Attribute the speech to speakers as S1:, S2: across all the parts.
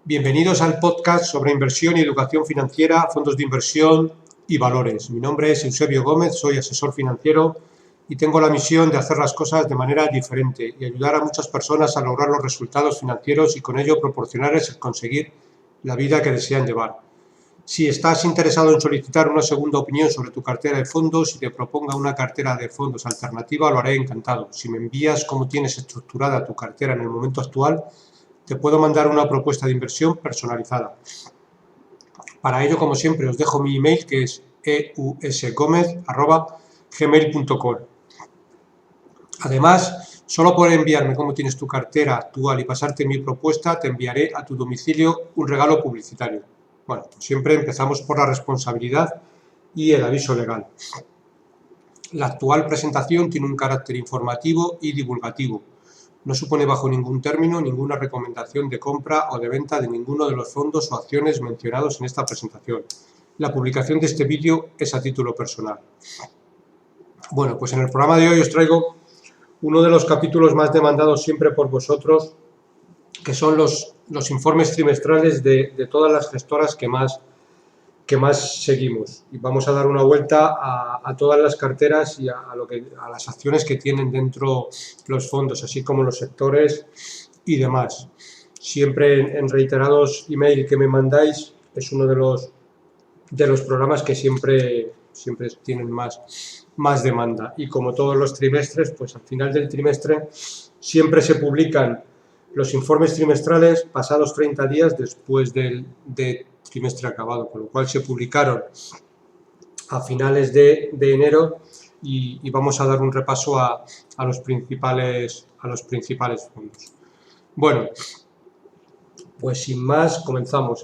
S1: Bienvenidos al podcast sobre inversión y educación financiera, fondos de inversión y valores. Mi nombre es Eusebio Gómez, soy asesor financiero y tengo la misión de hacer las cosas de manera diferente y ayudar a muchas personas a lograr los resultados financieros y con ello proporcionarles el conseguir la vida que desean llevar. Si estás interesado en solicitar una segunda opinión sobre tu cartera de fondos y te proponga una cartera de fondos alternativa, lo haré encantado. Si me envías cómo tienes estructurada tu cartera en el momento actual, te puedo mandar una propuesta de inversión personalizada. Para ello, como siempre, os dejo mi email, que es eusgomez@gmail.com. Además, solo por enviarme cómo tienes tu cartera actual y pasarte mi propuesta, te enviaré a tu domicilio un regalo publicitario. Bueno, pues siempre empezamos por la responsabilidad y el aviso legal. La actual presentación tiene un carácter informativo y divulgativo. No supone bajo ningún término ninguna recomendación de compra o de venta de ninguno de los fondos o acciones mencionados en esta presentación. La publicación de este vídeo es a título personal. Bueno, pues en el programa de hoy os traigo uno de los capítulos más demandados siempre por vosotros, que son los informes trimestrales de todas las gestoras que más seguimos, y vamos a dar una vuelta a todas las carteras y a las acciones que tienen dentro los fondos, así como los sectores y demás. Siempre en reiterados email que me mandáis, es uno de los programas que siempre tienen más demanda, y como todos los trimestres, pues al final del trimestre siempre se publican los informes trimestrales pasados 30 días después del trimestre acabado, con lo cual se publicaron a finales de enero y vamos a dar un repaso a los principales fondos. Bueno, pues sin más comenzamos.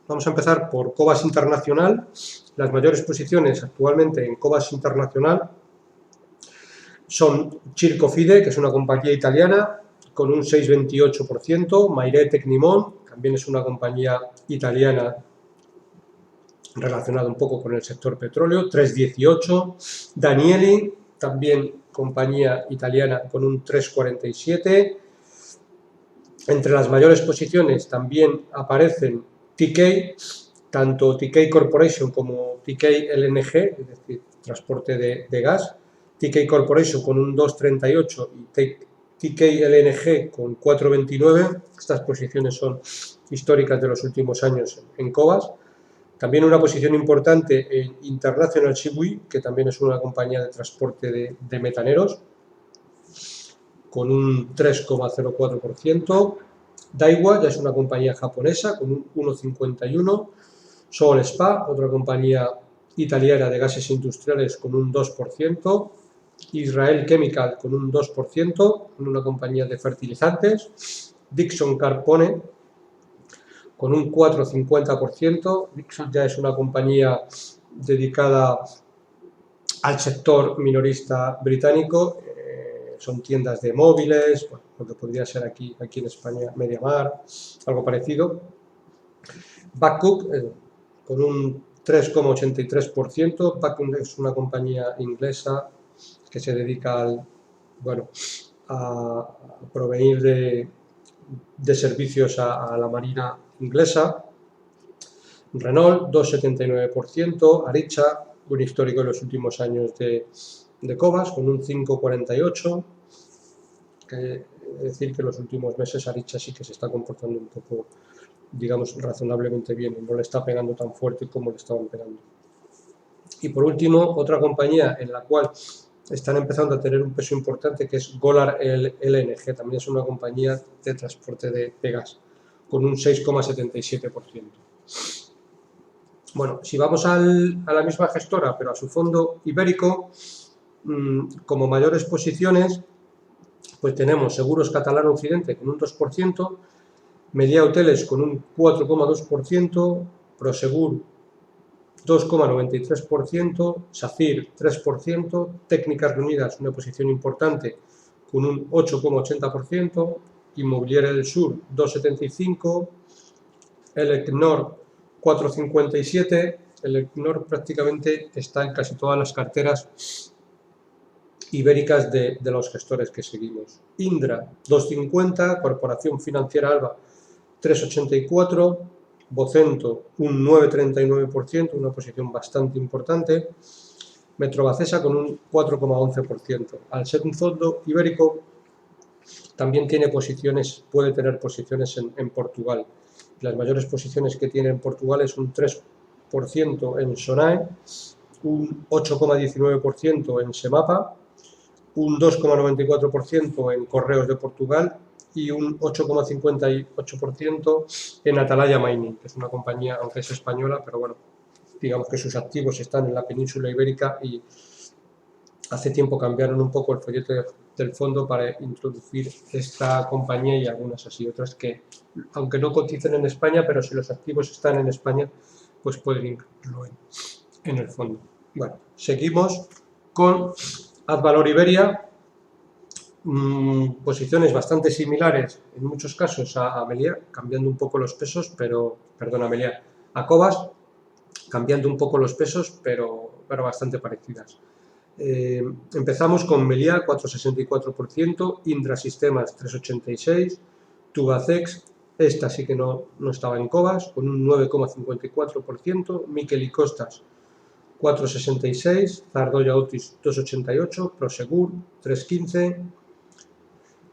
S1: Vamos a empezar por Cobas Internacional. Las mayores posiciones actualmente en Cobas Internacional son Circofide, que es una compañía italiana, con un 6,28%, Maire Tecnimont, también es una compañía italiana relacionada un poco con el sector petróleo, 3,18%, Danieli, también compañía italiana, con un 3,47%. Entre las mayores posiciones también aparecen TK, tanto TK Corporation como TK LNG, es decir, transporte de gas, TK Corporation con un 2,38% y TK LNG con 4,29%. Estas posiciones son históricas de los últimos años en Cobas. También una posición importante en International Seaweed, que también es una compañía de transporte de metaneros, con un 3,04%. Daiwa ya es una compañía japonesa con un 1,51%. Sol Spa, otra compañía italiana de gases industriales, con un 2%. Israel Chemical con un 2%, una compañía de fertilizantes. Dixon Carpone con un 4,50%. Dixon ya es una compañía dedicada al sector minorista británico. Son tiendas de móviles, bueno, lo que podría ser aquí en España MediaMarkt, algo parecido. Babcock con un 3,83%. Babcock es una compañía inglesa que se dedica a proveer de servicios a la marina inglesa. Renault, 2,79%. Aricha, un histórico de los últimos años de Cobas, con un 5,48%. Es decir, que en los últimos meses Aricha sí que se está comportando un poco, digamos, razonablemente bien, y no le está pegando tan fuerte como le estaban pegando. Y por último, otra compañía en la cual están empezando a tener un peso importante, que es Golar LNG, también es una compañía de transporte de gas, con un 6,77%. Bueno, si vamos a la misma gestora, pero a su fondo ibérico, como mayores posiciones, pues tenemos Seguros Catalana Occidente con un 2%, Media Hoteles con un 4,2%, Prosegur 2,93%, SACIR 3%, Técnicas Reunidas, una posición importante, con un 8,80%, Inmobiliaria del Sur 2,75%, Elecnor 4,57%, el Elecnor prácticamente está en casi todas las carteras ibéricas de los gestores que seguimos. Indra, 2,50, Corporación Financiera Alba, 3,84, Vocento, un 9,39%, una posición bastante importante. Metrovacesa con un 4,11%. Al ser un fondo ibérico, también tiene posiciones, puede tener posiciones en Portugal. Las mayores posiciones que tiene en Portugal es un 3% en Sonae, un 8,19% en Semapa, un 2,94% en Correos de Portugal y un 8,58% en Atalaya Mining, que es una compañía, aunque es española, pero bueno, digamos que sus activos están en la península ibérica y hace tiempo cambiaron un poco el folleto del fondo para introducir esta compañía y algunas así, otras que, aunque no coticen en España, pero si los activos están en España, pues pueden incluirlo en el fondo. Bueno, seguimos con Advalor Iberia, posiciones bastante similares en muchos casos a Meliá, cambiando un poco los pesos, a Cobas, cambiando un poco los pesos, pero bastante parecidas. Empezamos con Meliá, 4,64%, Indra Sistemas, 3,86%, Tubacex, esta sí que no estaba en Cobas, con un 9,54%, Miquel y Costas, 4,66%, Zardoya Otis, 2,88%, Prosegur, 3,15%,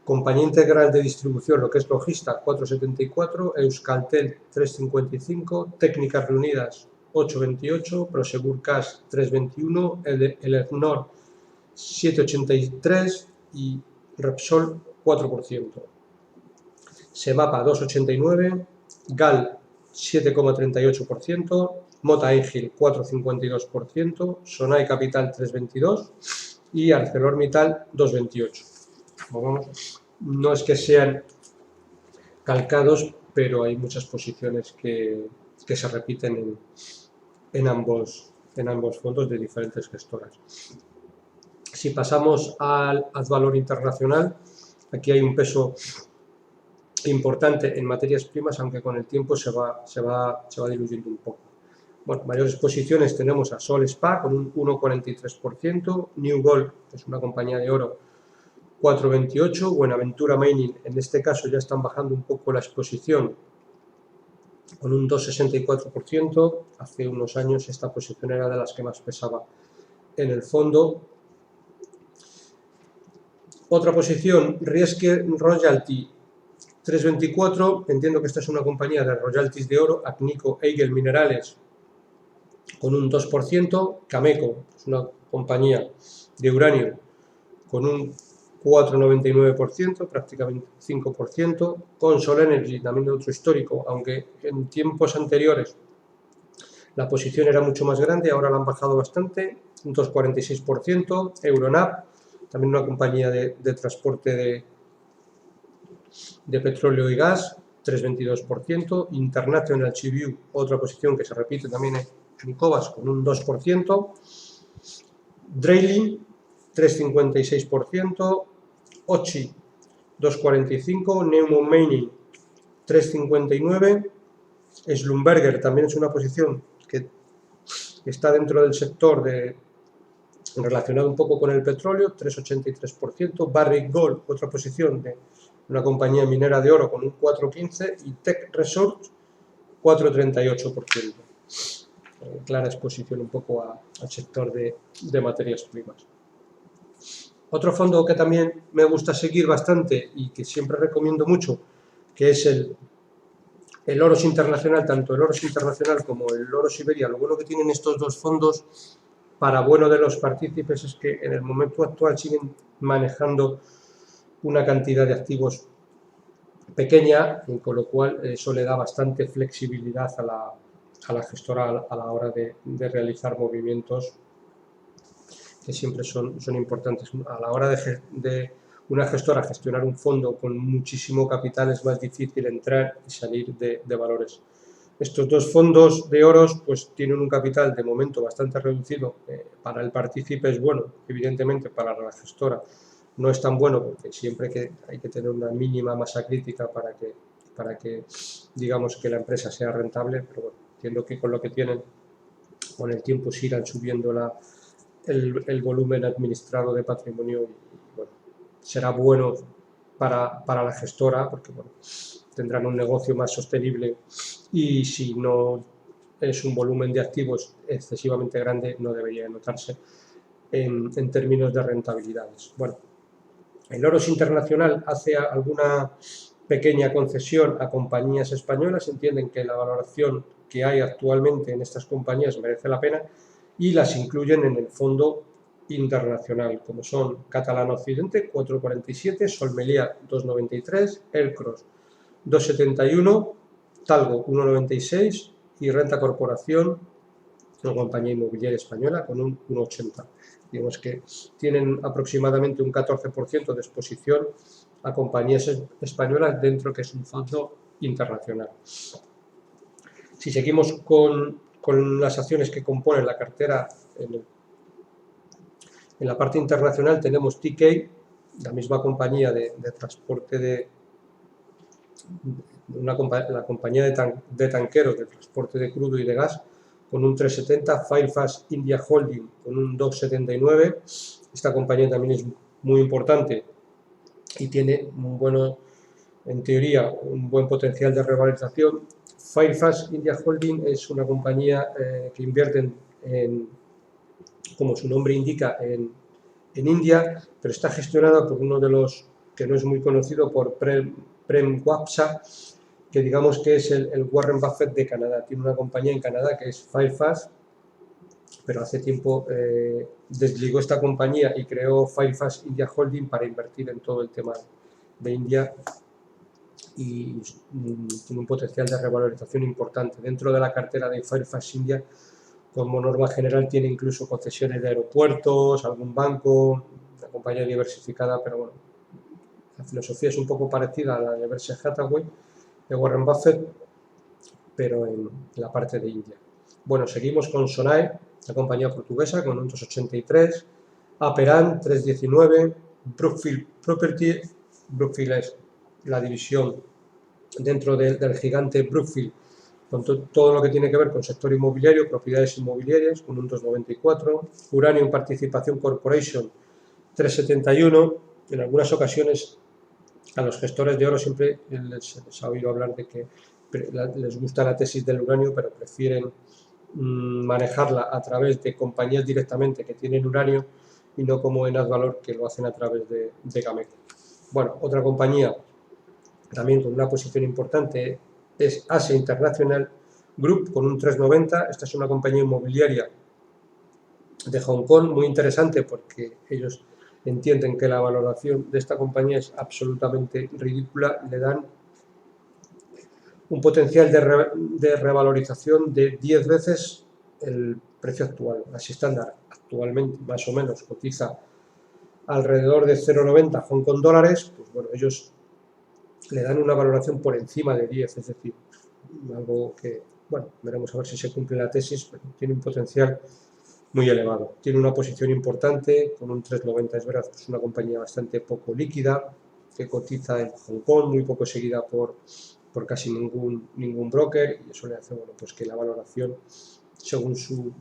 S1: Compañía Integral de Distribución, lo que es Logista, 4,74%, Euskaltel, 3,55%, Técnicas Reunidas, 8,28%, Prosegur Cash, 3,21%, Elecnor, 7,83% y Repsol, 4%. Semapa, 2,89%, GAL, 7,38%, Mota Engil, 4,52%, Sonae Capital, 3,22% y ArcelorMittal, 2,28%. No es que sean calcados, pero hay muchas posiciones que se repiten en ambos fondos de diferentes gestoras. Si pasamos al Advalor Internacional, aquí hay un peso importante en materias primas, aunque con el tiempo se va diluyendo un poco. Bueno, mayores posiciones tenemos a Sol Spa con un 1,43%, New Gold, que es una compañía de oro, 4,28%, Buenaventura Mining, en este caso ya están bajando un poco la exposición con un 2,64%, hace unos años esta posición era de las que más pesaba en el fondo. Otra posición, Rieske Royalty, 3,24%, entiendo que esta es una compañía de royalties de oro, Agnico Eagle Minerales, con un 2%, Cameco, es una compañía de uranio, con un 4,99%, prácticamente 5%, Consol Energy, también de otro histórico, aunque en tiempos anteriores la posición era mucho más grande, ahora la han bajado bastante, un 2,46%, Euronav, también una compañía de transporte de petróleo y gas, 3,22%, International Chiviu, otra posición que se repite también en Cobas, con un 2%, Dreiling, 3,56%, Ochi, 2,45%, Neumo Mining, 3,59%, Schlumberger también es una posición que está dentro del sector relacionado un poco con el petróleo, 3,83%, Barrick Gold, otra posición de una compañía minera de oro con un 4,15% y Tech Resort, 4,38%. Clara exposición un poco al sector de materias primas. Otro fondo que también me gusta seguir bastante y que siempre recomiendo mucho, que es el Oros Internacional, tanto el Oros Internacional como el Oros Iberia. Lo bueno que tienen estos dos fondos, para bueno de los partícipes, es que en el momento actual siguen manejando una cantidad de activos pequeña, con lo cual eso le da bastante flexibilidad a la gestora a la hora de realizar movimientos que siempre son importantes. A la hora de una gestora gestionar un fondo con muchísimo capital es más difícil entrar y salir de valores. Estos dos fondos de oros pues tienen un capital de momento bastante reducido, para el partícipe es bueno, evidentemente para la gestora no es tan bueno porque siempre hay que tener una mínima masa crítica para que digamos que la empresa sea rentable, pero bueno, entiendo que con lo que tienen con el tiempo se irán subiendo el volumen administrado de patrimonio y bueno, será bueno para la gestora porque bueno, tendrán un negocio más sostenible y si no es un volumen de activos excesivamente grande no debería notarse en términos de rentabilidades. Bueno, el Oros Internacional hace alguna pequeña concesión a compañías españolas, entienden que la valoración que hay actualmente en estas compañías merece la pena y las incluyen en el fondo internacional, como son Catalana Occidente 4,47, Solmelia 2,93, Aircross 2,71, Talgo 1,96 y Renta Corporación, una compañía inmobiliaria española, con un 1,80. Digamos que tienen aproximadamente un 14% de exposición a compañías españolas dentro que es un fondo internacional. Si seguimos con las acciones que componen la cartera en la parte internacional tenemos TK, la misma compañía de transporte la compañía de tanqueros de transporte de crudo y de gas con un 3,70, Fairfax India Holding con un 2,79. Esta compañía también es muy importante y tiene en teoría un buen potencial de revalorización. Fairfax India Holding es una compañía que invierte como su nombre indica, en India, pero está gestionada por uno de los que no es muy conocido, por Prem Wapsa, que digamos que es el Warren Buffett de Canadá. Tiene una compañía en Canadá que es Fairfax, pero hace tiempo desligó esta compañía y creó Fairfax India Holding para invertir en todo el tema de India y tiene un potencial de revalorización importante. Dentro de la cartera de Fairfax India, como norma general, tiene incluso concesiones de aeropuertos, algún banco, una compañía diversificada, pero bueno, la filosofía es un poco parecida a la de Berkshire Hathaway, de Warren Buffett, pero en la parte de India. Bueno, seguimos con Sonae, la compañía portuguesa, con un 2,83, Aperam 3,19, Brookfield Property, Brookfield es la división dentro del gigante Brookfield, con todo lo que tiene que ver con sector inmobiliario, propiedades inmobiliarias, con un 2,94, Uranium Participación Corporation 3,71. En algunas ocasiones a los gestores de oro siempre les ha oído hablar de que les gusta la tesis del uranio, pero prefieren manejarla a través de compañías directamente que tienen uranio y no como en Advalor, que lo hacen a través de Gameco. Bueno, otra compañía también con una posición importante es Asia International Group con un 3,90. Esta es una compañía inmobiliaria de Hong Kong muy interesante porque ellos entienden que la valoración de esta compañía es absolutamente ridícula, le dan un potencial de revalorización de 10 veces el precio actual. Así estándar actualmente más o menos cotiza alrededor de 0,90 Hong Kong dólares, pues bueno, ellos le dan una valoración por encima de 10, es decir, algo que, bueno, veremos a ver si se cumple la tesis, pero tiene un potencial muy elevado. Tiene una posición importante con un 3,90, es verdad, es una compañía bastante poco líquida, que cotiza en Hong Kong, muy poco seguida por casi ningún broker, y eso le hace, bueno, pues que la valoración, según su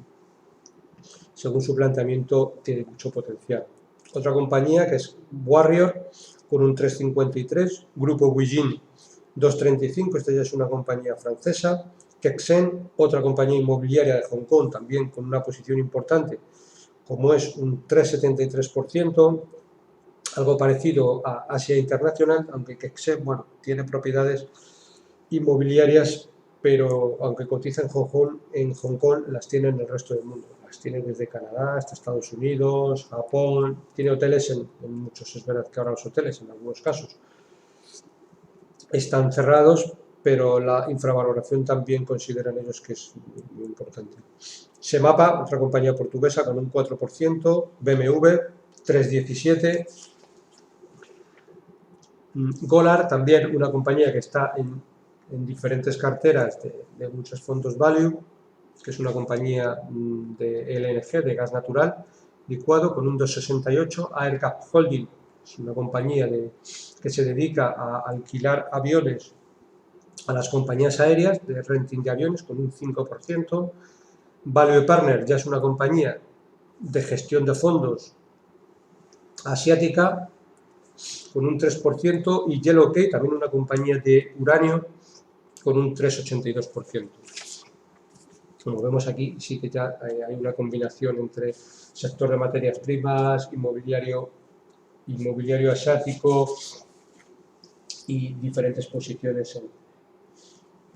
S1: planteamiento, tiene mucho potencial. Otra compañía que es Warrior, con un 3,53, Grupo Weijin 2,35, esta ya es una compañía francesa, Kexen, otra compañía inmobiliaria de Hong Kong, también con una posición importante, como es un 3,73%, algo parecido a Asia International, aunque Kexen, bueno, tiene propiedades inmobiliarias, pero aunque cotiza en Hong Kong, las tiene en el resto del mundo. Las tiene desde Canadá hasta Estados Unidos, Japón, tiene hoteles en muchos, es verdad que ahora los hoteles en algunos casos están cerrados, pero la infravaloración también consideran ellos que es muy importante. Semapa, otra compañía portuguesa con un 4%, BMW 3,17%, Golar, también una compañía que está en diferentes carteras de muchos fondos value, que es una compañía de LNG, de gas natural licuado, con un 2,68. Aircap Holding es una compañía que se dedica a alquilar aviones a las compañías aéreas, de renting de aviones, con un 5%. Value Partners ya es una compañía de gestión de fondos asiática con un 3% y Yellowcake, también una compañía de uranio, con un 3,82%. Como vemos aquí, sí que ya hay una combinación entre sector de materias primas, inmobiliario asiático y diferentes posiciones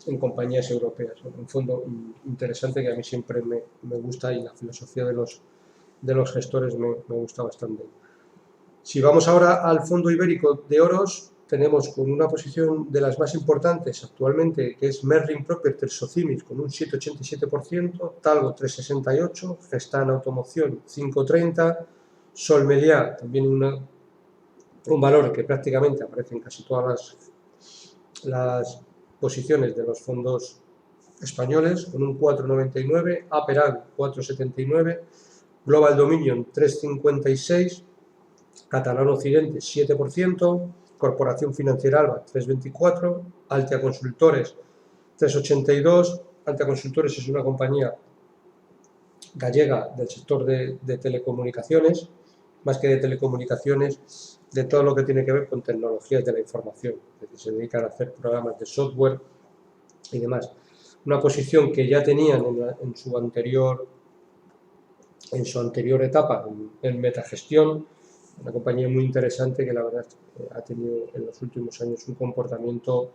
S1: en compañías europeas. Un fondo interesante que a mí siempre me gusta, y la filosofía de los gestores me gusta bastante. Si vamos ahora al fondo ibérico de oros, tenemos con una posición de las más importantes actualmente, que es Merlin Properties Socimis, con un 7,87%, Talgo 3,68%, Gestamp Automoción 5,30%, Sol Meliá, también un valor que prácticamente aparece en casi todas las posiciones de los fondos españoles, con un 4,99%, Aperam 4,79%, Global Dominion 3,56%, Catalán Occidente 7%, Corporación Financiera Alba 3,24%, Altia Consultores 3,82%. Altia Consultores es una compañía gallega del sector de telecomunicaciones, más que de telecomunicaciones, de todo lo que tiene que ver con tecnologías de la información, es decir, se dedican a hacer programas de software y demás. Una posición que ya tenían en su anterior etapa en metagestión, una compañía muy interesante que la verdad ha tenido en los últimos años un comportamiento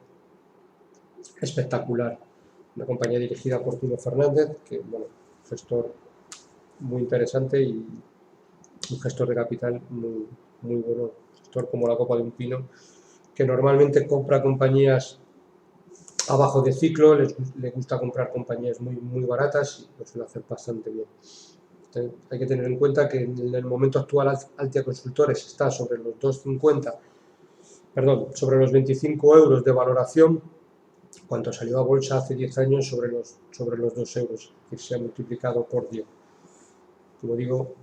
S1: espectacular. Una compañía dirigida por Tino Fernández, que bueno, gestor muy interesante y un gestor de capital muy bueno, gestor como la copa de un pino, que normalmente compra compañías abajo de ciclo, le gusta comprar compañías muy baratas y lo suele hacer bastante bien. Entonces, hay que tener en cuenta que en el momento actual Altia Consultores está sobre los 2,50, perdón, sobre los 25 euros de valoración, cuando salió a bolsa hace 10 años sobre los 2 euros, que se ha multiplicado por 10. Como digo,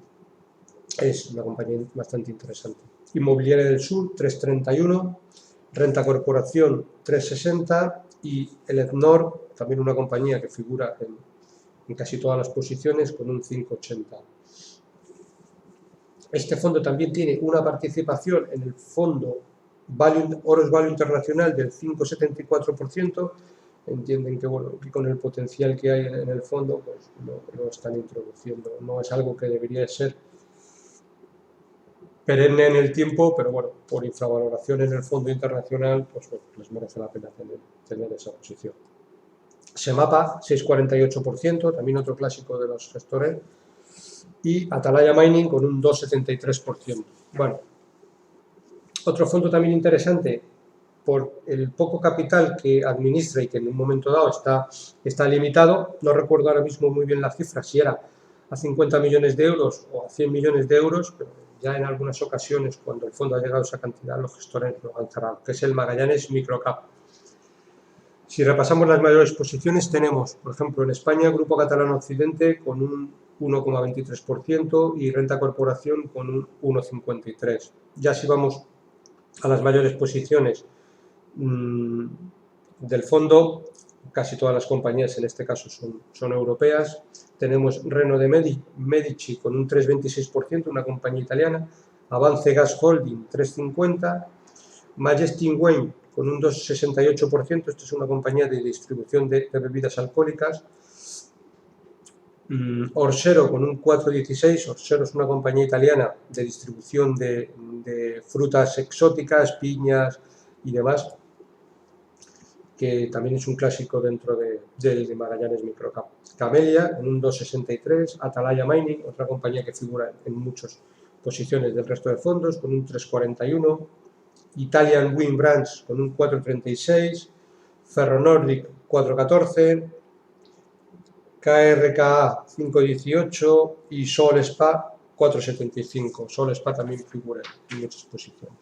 S1: es una compañía bastante interesante. Inmobiliaria del Sur 3,31, Renta Corporación 3,60 y el Ednor, también una compañía que figura en casi todas las posiciones, con un 5,80. Este fondo también tiene una participación en el fondo Oros Value Internacional del 5,74%. Entienden que, bueno, que con el potencial que hay en el fondo, pues lo están introduciendo. No es algo que debería ser perenne en el tiempo, pero bueno, por infravaloración en el fondo internacional, pues bueno, les merece la pena tener esa posición. Semapa, 6,48%, también otro clásico de los gestores, y Atalaya Mining con un 2,73%. Bueno, otro fondo también interesante por el poco capital que administra y que en un momento dado está limitado, no recuerdo ahora mismo muy bien la cifra, si era a 50 millones de euros o a 100 millones de euros, pero ya en algunas ocasiones, cuando el fondo ha llegado a esa cantidad, los gestores lo han cerrado, que es el Magallanes Microcap. Si repasamos las mayores posiciones, tenemos, por ejemplo, en España, Grupo Catalán Occidente con un 1,23% y Renta Corporación con un 1,53%. Ya si vamos a las mayores posiciones del fondo, casi todas las compañías en este caso son europeas. Tenemos Renault de Medici con un 3,26%, una compañía italiana, Avance Gas Holding 3,50%, Majestic Wine con un 2,68%, esto es una compañía de distribución de bebidas alcohólicas, Orsero con un 4,16%, Orsero es una compañía italiana de distribución de frutas exóticas, piñas y demás, que también es un clásico dentro de Magallanes Microcap. Camelia con un 2,63%, Atalaya Mining, otra compañía que figura en muchas posiciones del resto de fondos, con un 3,41%, Italian Wind Brands con un 4,36%, Ferronordic 4,14%, KRKA 5,18% y Sol Spa 4,75%. Sol Spa también figura en muchas posiciones.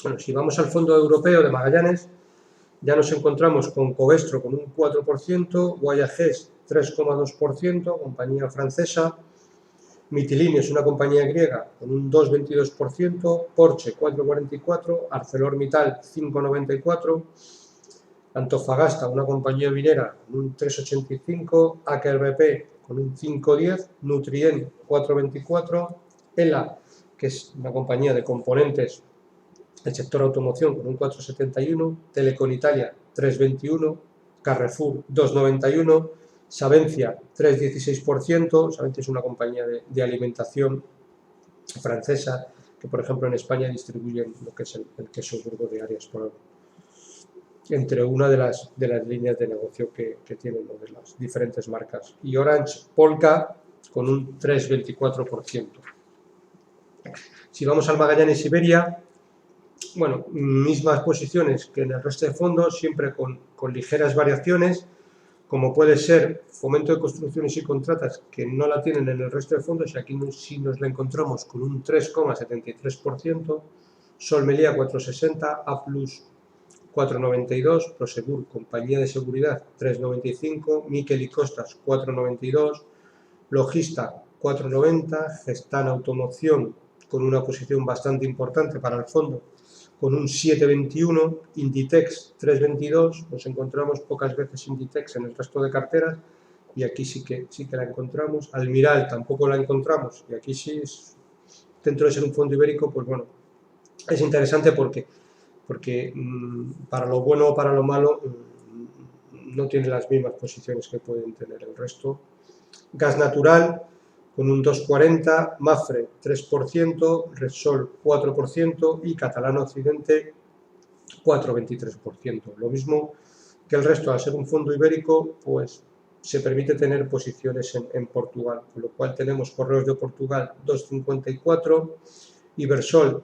S1: Bueno, si vamos al fondo europeo de Magallanes, ya nos encontramos con Covestro con un 4%, Guayages 3,2%, compañía francesa, Mytilene es una compañía griega con un 2,22%, Porsche 4,44%, ArcelorMittal 5,94%, Antofagasta, una compañía minera con un 3,85%, Aker BP con un 5,10, Nutrien 4,24, ELA, que es una compañía de componentes del sector automoción, con un 4,71, Telecom Italia 3,21, Carrefour 2,91, Savencia 3,16%, Savencia es una compañía de alimentación francesa que, por ejemplo, en España distribuyen lo que es el queso Burgos de Arias, entre una de las líneas de negocio que tienen, ¿no?, de las diferentes marcas. Y Orange Polka con un 3,24%. Si vamos al Magallanes Iberia, bueno, mismas posiciones que en el resto de fondos, siempre con ligeras variaciones, como puede ser Fomento de Construcciones y Contratas, que no la tienen en el resto de fondos, y aquí sí nos la encontramos con un 3,73%, Solmelia 4,60, Aplus 4,92, Prosegur, compañía de seguridad, 3,95, Miquel y Costas, 4,92, Logista, 4,90, Gestan Automoción, con una posición bastante importante para el fondo, con un 7,21, Inditex 3,22, nos encontramos pocas veces Inditex en el resto de carteras, y aquí sí que la encontramos. Almiral tampoco la encontramos, y aquí sí, dentro de ser un fondo ibérico, pues bueno, es interesante porque para lo bueno o para lo malo no tiene las mismas posiciones que pueden tener el resto. Gas Natural con un 2,40, Mafre 3%, Repsol 4% y Catalana Occidente 4,23%. Lo mismo que el resto, al ser un fondo ibérico, pues se permite tener posiciones en Portugal, con lo cual tenemos Correos de Portugal 2,54, Ibersol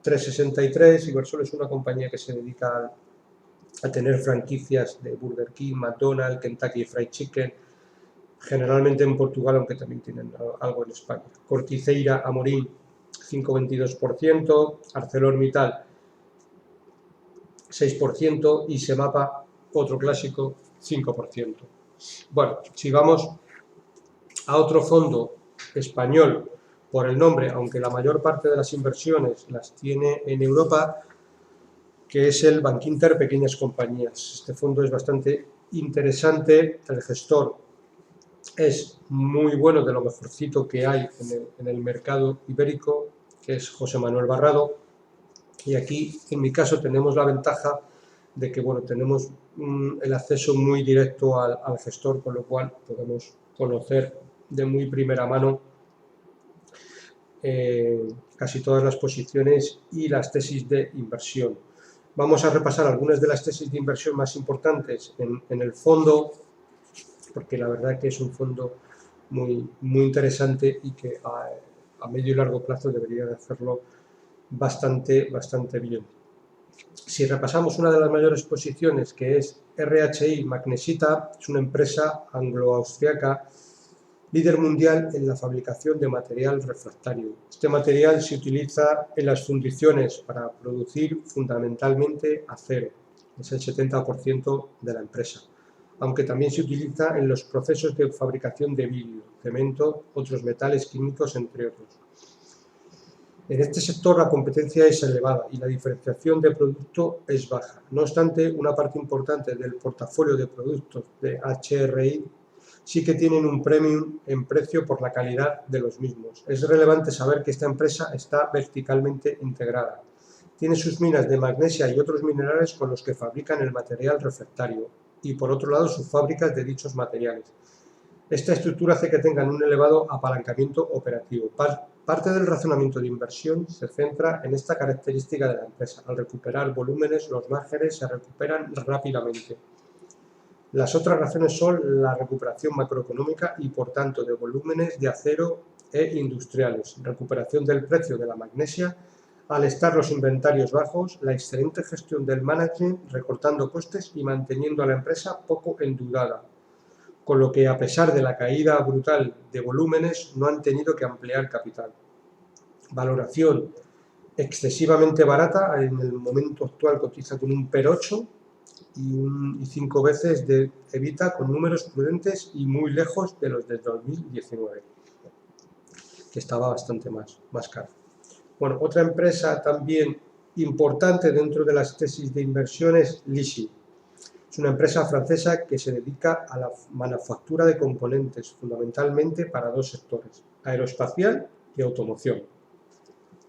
S1: 3,63. Ibersol es una compañía que se dedica a tener franquicias de Burger King, McDonald's, Kentucky Fried Chicken, generalmente en Portugal, aunque también tienen algo en España. Corticeira Amorim 5,22%, ArcelorMittal 6% y Semapa, otro clásico, 5%. Bueno, si vamos a otro fondo español por el nombre, aunque la mayor parte de las inversiones las tiene en Europa, que es el Bankinter Pequeñas Compañías. Este fondo es bastante interesante, el gestor es muy bueno, de lo mejorcito que hay en el mercado ibérico, que es José Manuel Barrado, y aquí en mi caso tenemos la ventaja de que, bueno, tenemos el acceso muy directo al gestor, con lo cual podemos conocer de muy primera mano casi todas las posiciones y las tesis de inversión. Vamos a repasar algunas de las tesis de inversión más importantes en el fondo, porque la verdad que es un fondo muy interesante y que a medio y largo plazo debería de hacerlo bastante bien. Si repasamos una de las mayores posiciones, que es RHI Magnesita, es una empresa anglo-austriaca líder mundial en la fabricación de material refractario. Este material se utiliza en las fundiciones para producir fundamentalmente acero, es el 70% de la empresa, aunque también se utiliza en los procesos de fabricación de vidrio, cemento, otros metales químicos, entre otros. En este sector la competencia es elevada y la diferenciación de producto es baja. No obstante, una parte importante del portafolio de productos de HRI sí que tienen un premium en precio por la calidad de los mismos. Es relevante saber que esta empresa está verticalmente integrada. Tiene sus minas de magnesia y otros minerales con los que fabrican el material refractario y, por otro lado, sus fábricas de dichos materiales. Esta estructura hace que tengan un elevado apalancamiento operativo. Parte del razonamiento de inversión se centra en esta característica de la empresa. Al recuperar volúmenes, los márgenes se recuperan rápidamente. Las otras razones son la recuperación macroeconómica y, por tanto, de volúmenes de acero e industriales, recuperación del precio de la magnesia, al estar los inventarios bajos, la excelente gestión del management, recortando costes y manteniendo a la empresa poco endeudada, con lo que, a pesar de la caída brutal de volúmenes, no han tenido que ampliar capital. Valoración excesivamente barata, en el momento actual cotiza con un PER 8 y 5 veces de EBITDA, con números prudentes y muy lejos de los de 2019, que estaba bastante más caro. Bueno, otra empresa también importante dentro de las tesis de inversión es Lishi. Es una empresa francesa que se dedica a la manufactura de componentes, fundamentalmente para dos sectores, aeroespacial y automoción.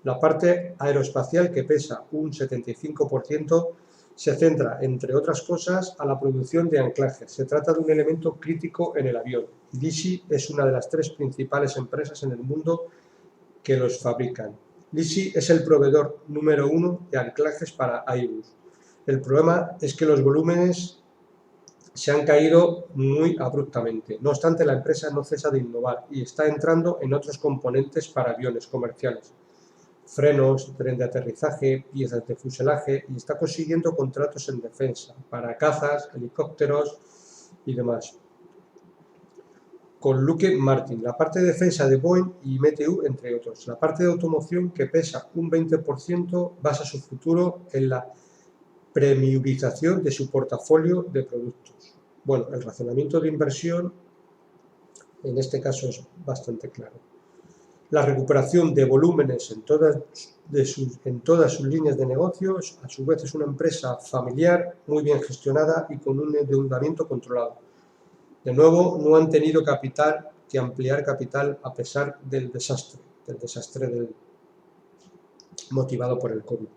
S1: La parte aeroespacial, que pesa un 75%, se centra, entre otras cosas, a la producción de anclajes. Se trata de un elemento crítico en el avión. LISI es una de las 3 principales empresas en el mundo que los fabrican. LISI es el proveedor número 1 de anclajes para Airbus. El problema es que los volúmenes se han caído muy abruptamente. No obstante, la empresa no cesa de innovar y está entrando en otros componentes para aviones comerciales. Frenos, tren de aterrizaje, piezas de fuselaje, y está consiguiendo contratos en defensa para cazas, helicópteros y demás. Con Lockheed Martin, la parte de defensa de Boeing y MTU, entre otros. La parte de automoción, que pesa un 20%, basa su futuro en la premiumización de su portafolio de productos. Bueno, el razonamiento de inversión en este caso es bastante claro. La recuperación de volúmenes en todas sus líneas de negocios, a su vez es una empresa familiar, muy bien gestionada y con un endeudamiento controlado. De nuevo, no han tenido que ampliar capital a pesar del desastre motivado por el COVID.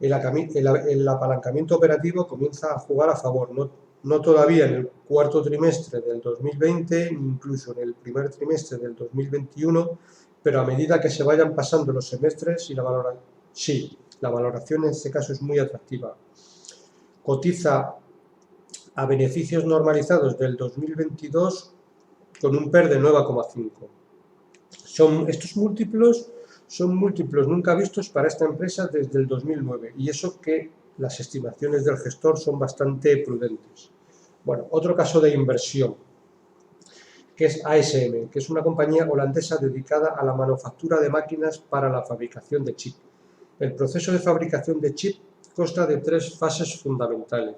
S1: El apalancamiento operativo comienza a jugar a favor, no todavía en el cuarto trimestre del 2020, ni incluso en el primer trimestre del 2021, pero a medida que se vayan pasando los semestres y la valoración en este caso es muy atractiva. Cotiza a beneficios normalizados del 2022 con un PER de 9,5. Estos múltiplos son múltiplos nunca vistos para esta empresa desde el 2009, y eso que las estimaciones del gestor son bastante prudentes. Bueno, otro caso de inversión, que es ASM, que es una compañía holandesa dedicada a la manufactura de máquinas para la fabricación de chip. El proceso de fabricación de chip consta de 3 fases fundamentales,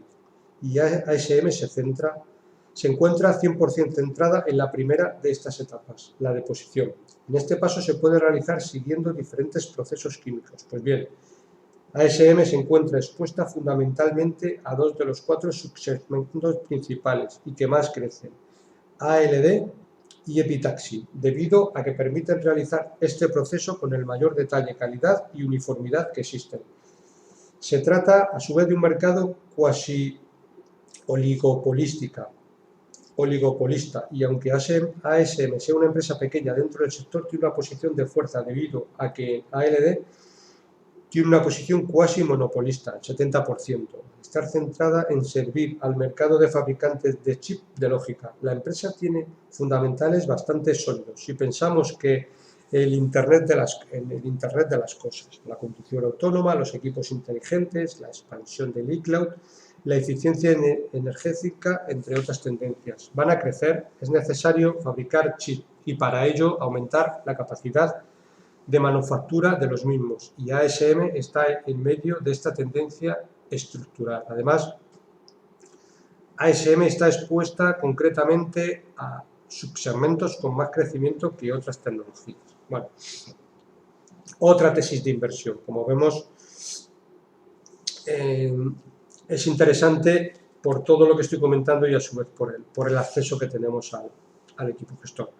S1: y ASM se encuentra 100% centrada en la primera de estas etapas, la deposición. En este paso se puede realizar siguiendo diferentes procesos químicos. Pues bien, ASM se encuentra expuesta fundamentalmente a 2 de los 4 subsegmentos principales y que más crecen, ALD y epitaxi, debido a que permiten realizar este proceso con el mayor detalle, calidad y uniformidad que existen. Se trata, a su vez, de un mercado cuasi oligopolista, y aunque ASM sea una empresa pequeña dentro del sector, tiene una posición de fuerza debido a que ALD tiene una posición cuasi monopolista, el 70%. Está centrada en servir al mercado de fabricantes de chip de lógica. La empresa tiene fundamentales bastante sólidos. Si pensamos que el Internet de las cosas, la conducción autónoma, los equipos inteligentes, la expansión del iCloud, la eficiencia energética, entre otras tendencias, van a crecer, es necesario fabricar chips y para ello aumentar la capacidad de manufactura de los mismos, y ASM está en medio de esta tendencia estructural. Además, ASM está expuesta concretamente a subsegmentos con más crecimiento que otras tecnologías. Bueno, otra tesis de inversión. Como vemos, es interesante por todo lo que estoy comentando y a su vez por el acceso que tenemos al equipo gestor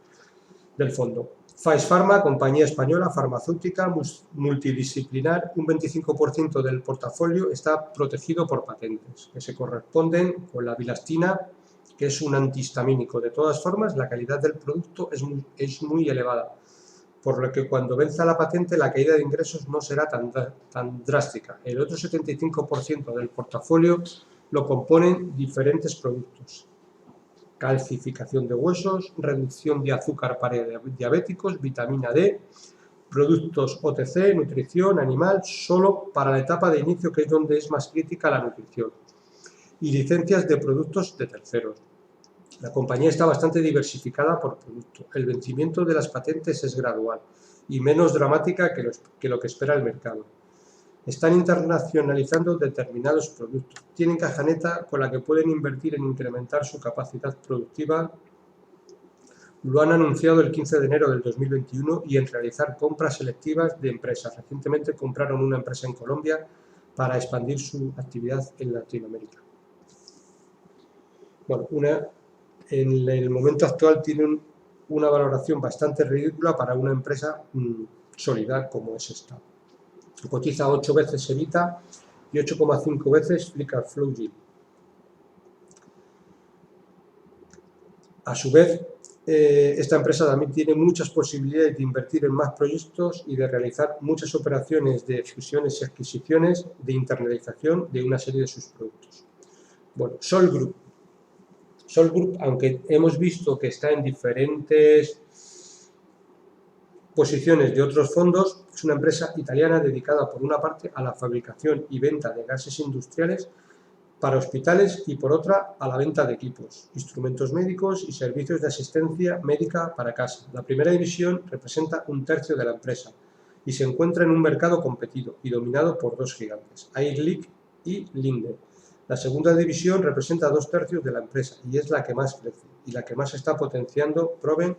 S1: del fondo. Faes Farma, compañía española farmacéutica multidisciplinar, un 25% del portafolio está protegido por patentes, que se corresponden con la bilastina, que es un antihistamínico. De todas formas, la calidad del producto es muy elevada, por lo que cuando venza la patente la caída de ingresos no será tan drástica. El otro 75% del portafolio lo componen diferentes productos: calcificación de huesos, reducción de azúcar para diabéticos, vitamina D, productos OTC, nutrición animal, solo para la etapa de inicio, que es donde es más crítica la nutrición, y licencias de productos de terceros. La compañía está bastante diversificada por producto. El vencimiento de las patentes es gradual y menos dramática que lo que espera el mercado. Están internacionalizando determinados productos. Tienen caja neta con la que pueden invertir en incrementar su capacidad productiva. Lo han anunciado el 15 de enero del 2021 y en realizar compras selectivas de empresas. Recientemente compraron una empresa en Colombia para expandir su actividad en Latinoamérica. bueno, en el momento actual tiene una valoración bastante ridícula para una empresa sólida como es esta. Cotiza 8 veces Evita y 8,5 veces Free Cash Flow Yield. A su vez, esta empresa también tiene muchas posibilidades de invertir en más proyectos y de realizar muchas operaciones de fusiones y adquisiciones, de internalización de una serie de sus productos. Bueno, Sol Group. Sol Group, aunque hemos visto que está en diferentes posiciones de otros fondos, es una empresa italiana dedicada por una parte a la fabricación y venta de gases industriales para hospitales y por otra a la venta de equipos, instrumentos médicos y servicios de asistencia médica para casa. La primera división representa 1/3 de la empresa y se encuentra en un mercado competido y dominado por dos gigantes, Air Liquide y Linde. La segunda división representa 2/3 de la empresa y es la que más crece y la que más está potenciando proveen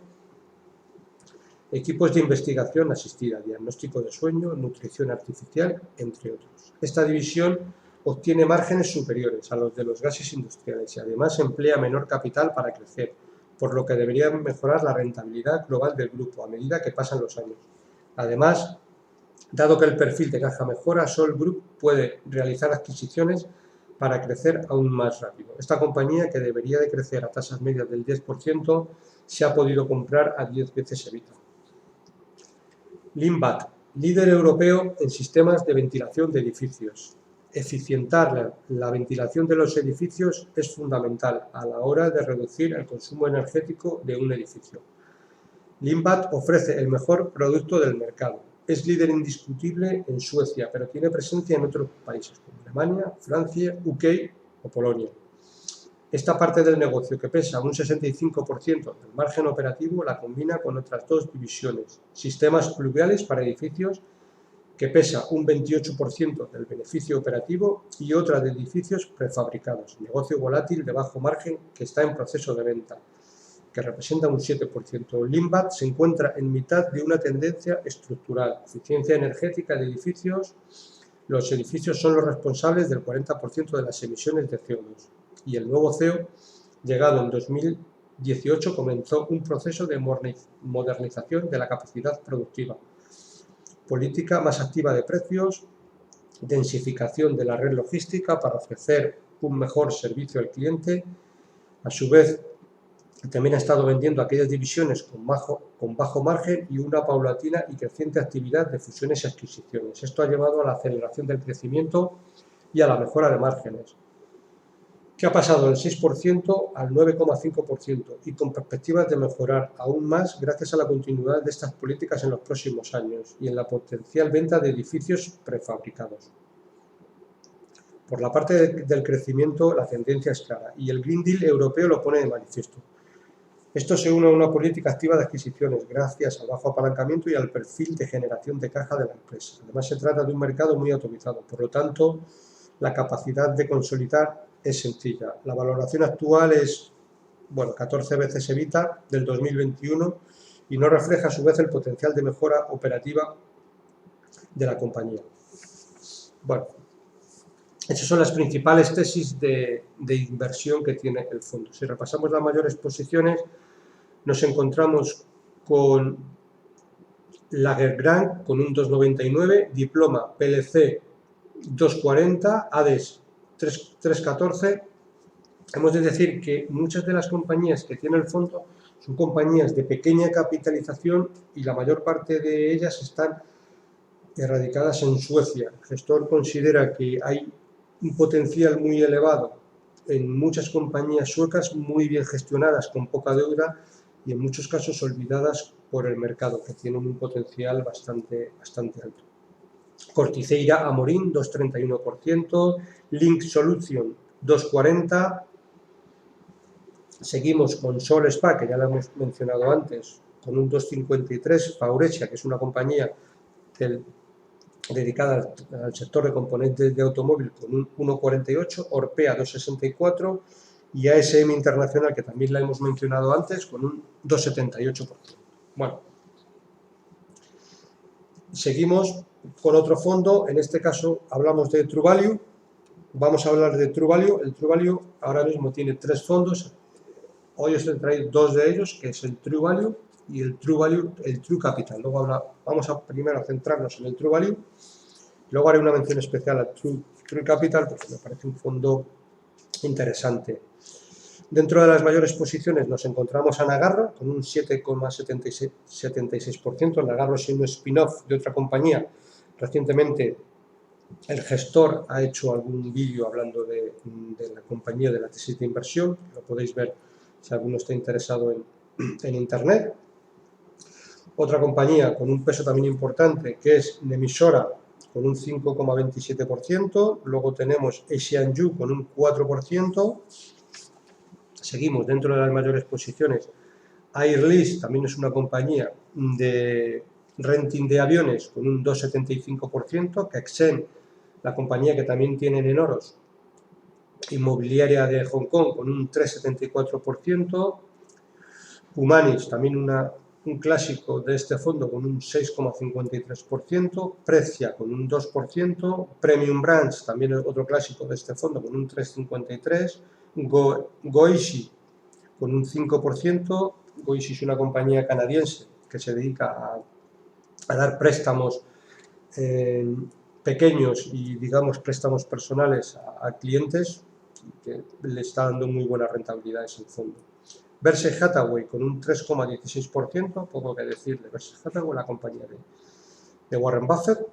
S1: equipos de investigación asistida, diagnóstico de sueño, nutrición artificial, entre otros. Esta división obtiene márgenes superiores a los de los gases industriales y además emplea menor capital para crecer, por lo que debería mejorar la rentabilidad global del grupo a medida que pasan los años. Además, dado que el perfil de caja mejora, Sol Group puede realizar adquisiciones para crecer aún más rápido. Esta compañía, que debería de crecer a tasas medias del 10%, se ha podido comprar a 10 veces Evita. Limbat, líder europeo en sistemas de ventilación de edificios. Eficientar la ventilación de los edificios es fundamental a la hora de reducir el consumo energético de un edificio. Limbat ofrece el mejor producto del mercado. Es líder indiscutible en Suecia, pero tiene presencia en otros países como Alemania, Francia, UK o Polonia. Esta parte del negocio, que pesa un 65% del margen operativo, la combina con otras dos divisiones: sistemas pluviales para edificios, que pesa un 28% del beneficio operativo, y otra de edificios prefabricados, negocio volátil de bajo margen que está en proceso de venta, que representa un 7%. Limbat se encuentra en mitad de una tendencia estructural: eficiencia energética de edificios. Los edificios son los responsables del 40% de las emisiones de CO2. Y el nuevo CEO, llegado en 2018, comenzó un proceso de modernización de la capacidad productiva, política más activa de precios, densificación de la red logística para ofrecer un mejor servicio al cliente. A su vez, también ha estado vendiendo aquellas divisiones con bajo margen y una paulatina y creciente actividad de fusiones y adquisiciones. Esto ha llevado a la aceleración del crecimiento y a la mejora de márgenes, que ha pasado del 6% al 9,5% y con perspectivas de mejorar aún más gracias a la continuidad de estas políticas en los próximos años y en la potencial venta de edificios prefabricados. Por la parte del crecimiento, la tendencia es clara y el Green Deal europeo lo pone de manifiesto. Esto se une a una política activa de adquisiciones gracias al bajo apalancamiento y al perfil de generación de caja de la empresa. Además, se trata de un mercado muy atomizado, por lo tanto, la capacidad de consolidar es sencilla. La valoración actual es, 14 veces Evita del 2021 y no refleja a su vez el potencial de mejora operativa de la compañía. Bueno, esas son las principales tesis de inversión que tiene el fondo. Si repasamos las mayores posiciones, nos encontramos con Lagercrantz con un 2,99, Diploma PLC 2,40, ADES 3,14. Hemos de decir que muchas de las compañías que tiene el fondo son compañías de pequeña capitalización y la mayor parte de ellas están radicadas en Suecia. El gestor considera que hay un potencial muy elevado en muchas compañías suecas muy bien gestionadas, con poca deuda y en muchos casos olvidadas por el mercado, que tienen un potencial bastante alto. Corticeira Amorim 2,31%, Link Solution 2,40%. Seguimos con Sol Spa, que ya lo hemos mencionado antes, con un 2,53%, Faurecia, que es una compañía dedicada al sector de componentes de automóvil, con un 1,48%, Orpea 2,64% y ASM Internacional, que también la hemos mencionado antes, con un 2,78%. Bueno, seguimos con otro fondo, en este caso hablamos de True Value, Vamos a hablar de True Value. El True Value ahora mismo tiene 3 fondos. Hoy os he traído 2 de ellos, que es el True Value y el True Capital. Luego vamos a primero centrarnos en el True Value. Luego haré una mención especial al True Capital porque me parece un fondo interesante. Dentro de las mayores posiciones nos encontramos a Nagarro con un 7,76%. Nagarro es un spin-off de otra compañía. Recientemente el gestor ha hecho algún vídeo hablando de la compañía, de la tesis de inversión. Lo podéis ver si alguno está interesado en internet. Otra compañía con un peso también importante que es Nemisora con un 5,27%. Luego tenemos Asian Yu con un 4%. Seguimos dentro de las mayores posiciones. Airlist también es una compañía de renting de aviones con un 2,75%. Kexen, la compañía que también tienen en oros, inmobiliaria de Hong Kong con un 3,74%. Humanis, también un clásico de este fondo con un 6,53%. Precia con un 2%. Premium Brands, también otro clásico de este fondo con un 3,53%. Goishi con un 5%. Goishi es una compañía canadiense que se dedica a dar préstamos pequeños y, digamos, préstamos personales a clientes, que le está dando muy buenas rentabilidades el fondo. Berkshire Hathaway con un 3,16%, poco que decir de Berkshire Hathaway, la compañía de Warren Buffett.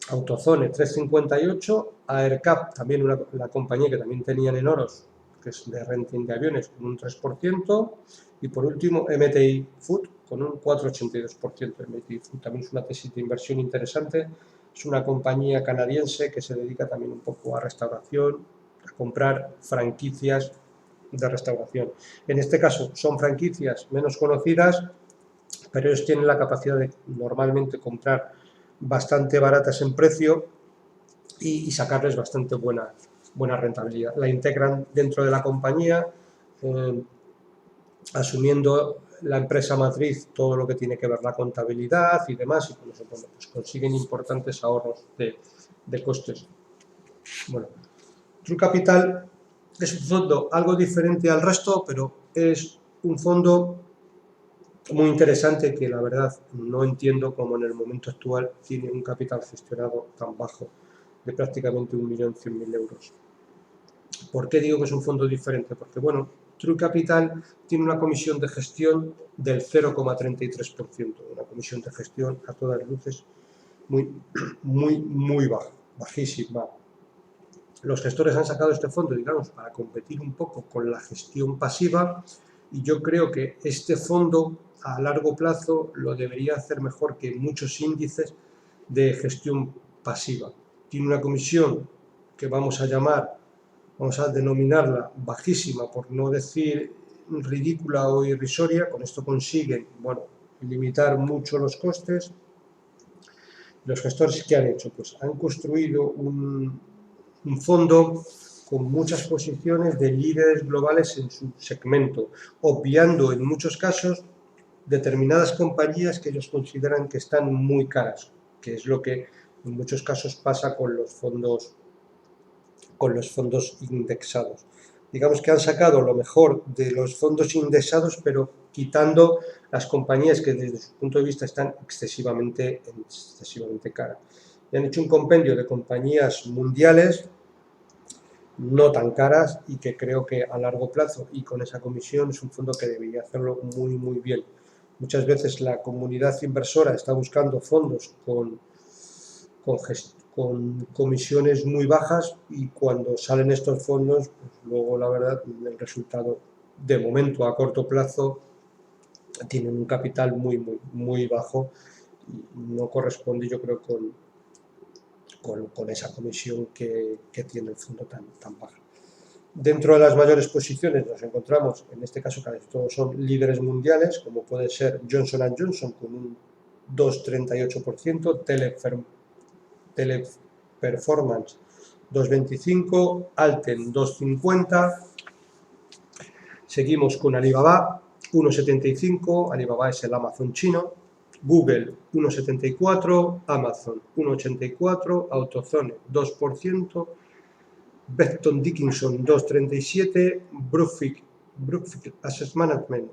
S1: Autozone 3,58%. AerCap, también la compañía que también tenían en oros, que es de renting de aviones, con un 3%. Y por último, MTI Food con un 4,82%. MTI Food también es una tesis de inversión interesante. Es una compañía canadiense que se dedica también un poco a restauración, a comprar franquicias de restauración. En este caso son franquicias menos conocidas, pero ellos tienen la capacidad de normalmente comprar bastante baratas en precio y sacarles bastante buena rentabilidad. La integran dentro de la compañía, asumiendo la empresa matriz todo lo que tiene que ver la contabilidad y demás, y con eso pues consiguen importantes ahorros de costes. Bueno, True Capital es un fondo algo diferente al resto, pero es un fondo muy interesante que la verdad no entiendo cómo en el momento actual tiene un capital gestionado tan bajo, de prácticamente 1.100.000 euros. ¿Por qué digo que es un fondo diferente? Porque, bueno, True Capital tiene una comisión de gestión del 0,33%, una comisión de gestión a todas luces muy baja, bajísima. Los gestores han sacado este fondo, digamos, para competir un poco con la gestión pasiva, y yo creo que este fondo a largo plazo lo debería hacer mejor que muchos índices de gestión pasiva. Tiene una comisión que vamos a denominarla bajísima, por no decir ridícula o irrisoria. Con esto consiguen, bueno, limitar mucho los costes. Los gestores, ¿qué han hecho? Pues han construido un fondo con muchas posiciones de líderes globales en su segmento, obviando en muchos casos determinadas compañías que ellos consideran que están muy caras, que es lo que en muchos casos pasa con los fondos indexados. Digamos que han sacado lo mejor de los fondos indexados, pero quitando las compañías que desde su punto de vista están excesivamente caras. Y han hecho un compendio de compañías mundiales no tan caras y que creo que a largo plazo y con esa comisión es un fondo que debería hacerlo muy bien. Muchas veces la comunidad inversora está buscando fondos con comisiones muy bajas, y cuando salen estos fondos, pues luego la verdad el resultado de momento a corto plazo tienen un capital muy bajo y no corresponde, yo creo, con esa comisión que tiene el fondo tan baja. Dentro de las mayores posiciones nos encontramos, en este caso casi todos son líderes mundiales, como puede ser Johnson & Johnson con un 2,38%, Teleperformance 2,25%, Alten 2,50%. Seguimos con Alibaba 1,75%, Alibaba es el Amazon chino. Google 1,74%, Amazon 1,84%, Autozone 2%, Becton Dickinson 2,37, Brookfield Asset Management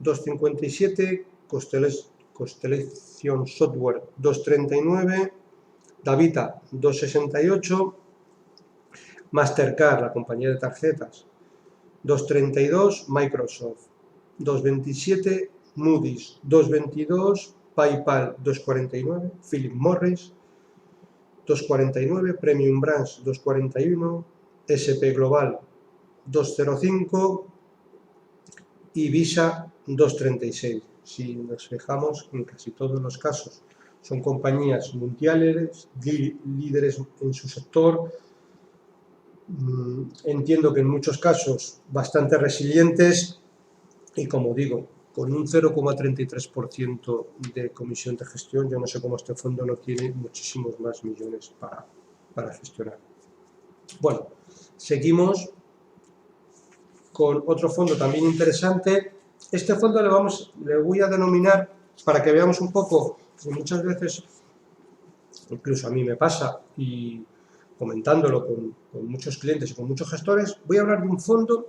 S1: 2,57, Constellation Software 2,39, Davita 2,68, Mastercard, la compañía de tarjetas, 2,32, Microsoft 2,27, Moody's 2,22, PayPal 2,49, Philip Morris 2,49, Premium Brands 2,41, SP Global 2,05 y Visa 2,36. Si nos fijamos, en casi todos los casos son compañías mundiales, líderes en su sector. Entiendo que en muchos casos bastante resilientes y, como digo, con un 0,33% de comisión de gestión. Yo no sé cómo este fondo no tiene muchísimos más millones para gestionar. Bueno, seguimos con otro fondo también interesante. Este fondo le voy a denominar, para que veamos un poco, que muchas veces, incluso a mí me pasa, y comentándolo con muchos clientes y con muchos gestores, voy a hablar de un fondo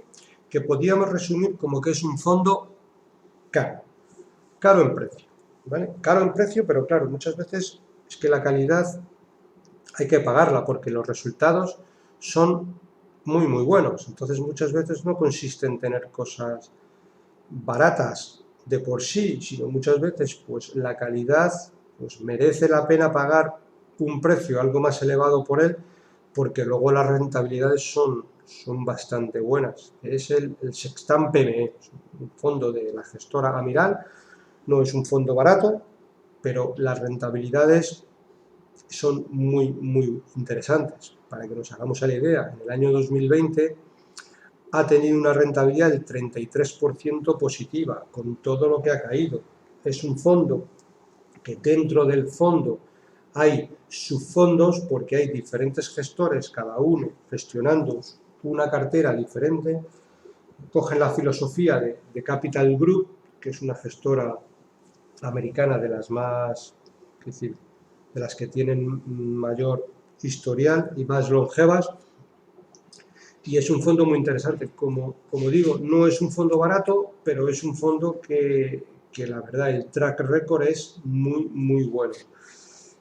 S1: que podríamos resumir como que es un fondo caro en precio, ¿vale? Caro en precio, pero claro, muchas veces es que la calidad hay que pagarla porque los resultados son muy, muy buenos. Entonces, muchas veces no consiste en tener cosas baratas de por sí, sino muchas veces pues la calidad pues merece la pena pagar un precio algo más elevado por él, porque luego las rentabilidades son bastante buenas. Es el Sextant PME, un fondo de la gestora Amiral. No es un fondo barato, pero las rentabilidades son muy, muy interesantes. Para que nos hagamos a la idea, en el año 2020 ha tenido una rentabilidad del 33% positiva, con todo lo que ha caído. Es un fondo que dentro del fondo hay subfondos, porque hay diferentes gestores, cada uno gestionando una cartera diferente. Cogen la filosofía de Capital Group, que es una gestora americana de las más, es decir, de las que tienen mayor historial y más longevas, y es un fondo muy interesante. Como digo, no es un fondo barato, pero es un fondo que la verdad el track record es muy, muy bueno.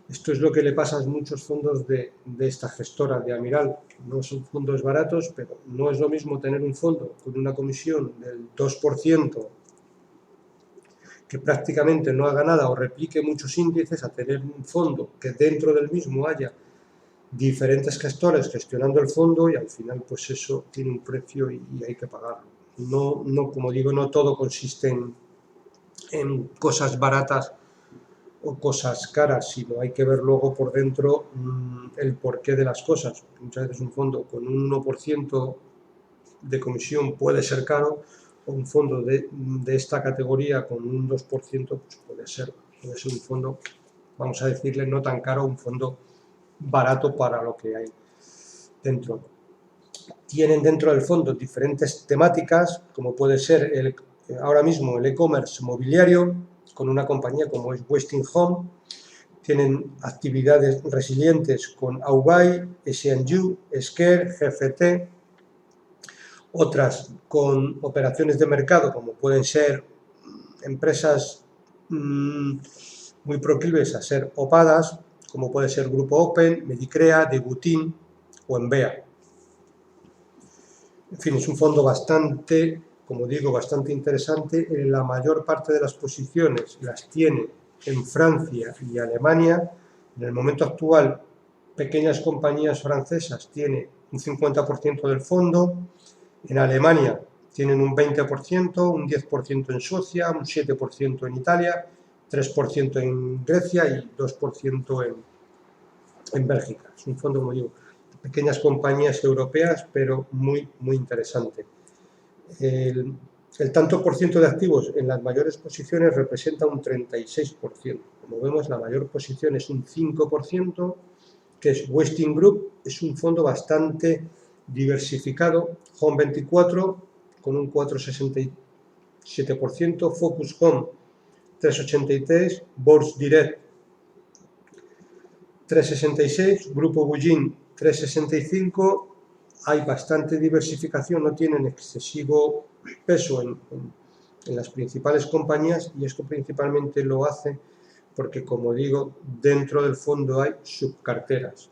S1: Esto es lo que le pasa a muchos fondos de esta gestora de Amiral. No son fondos baratos, pero no es lo mismo tener un fondo con una comisión del 2%, que prácticamente no haga nada o replique muchos índices, a tener un fondo que dentro del mismo haya diferentes gestores gestionando el fondo, y al final pues eso tiene un precio y hay que pagarlo. No, como digo, no todo consiste en cosas baratas o cosas caras, sino hay que ver luego por dentro el porqué de las cosas. Muchas veces un fondo con un 1% de comisión puede ser caro, o un fondo de esta categoría con un 2% pues puede ser un fondo, vamos a decirle, no tan caro, un fondo barato para lo que hay dentro. Tienen dentro del fondo diferentes temáticas, como puede ser ahora mismo el e-commerce mobiliario, con una compañía como es Westin.Home. Tienen actividades resilientes con Aubuy, S&U, Esquer, GFT. Otras con operaciones de mercado, como pueden ser empresas muy proclives a ser opadas, como puede ser Grupo Open, Medicrea, Debutin o Envea. En fin, es un fondo bastante, como digo, bastante interesante. La mayor parte de las posiciones las tiene en Francia y Alemania. En el momento actual, pequeñas compañías francesas tienen un 50% del fondo. En Alemania tienen un 20%, un 10% en Suecia, un 7% en Italia, 3% en Grecia y 2% en Bélgica. Es un fondo, como digo, de pequeñas compañías europeas, pero muy, muy interesante. El tanto por ciento de activos en las mayores posiciones representa un 36%. Como vemos, la mayor posición es un 5%, que es Westin Group. Es un fondo bastante diversificado. Home24 con un 4,67%, Focus Home 3,83%, Bourse Direct 3,66%, Grupo Bullin 3,65%, hay bastante diversificación, no tienen excesivo peso en las principales compañías, y esto principalmente lo hace porque, como digo, dentro del fondo hay subcarteras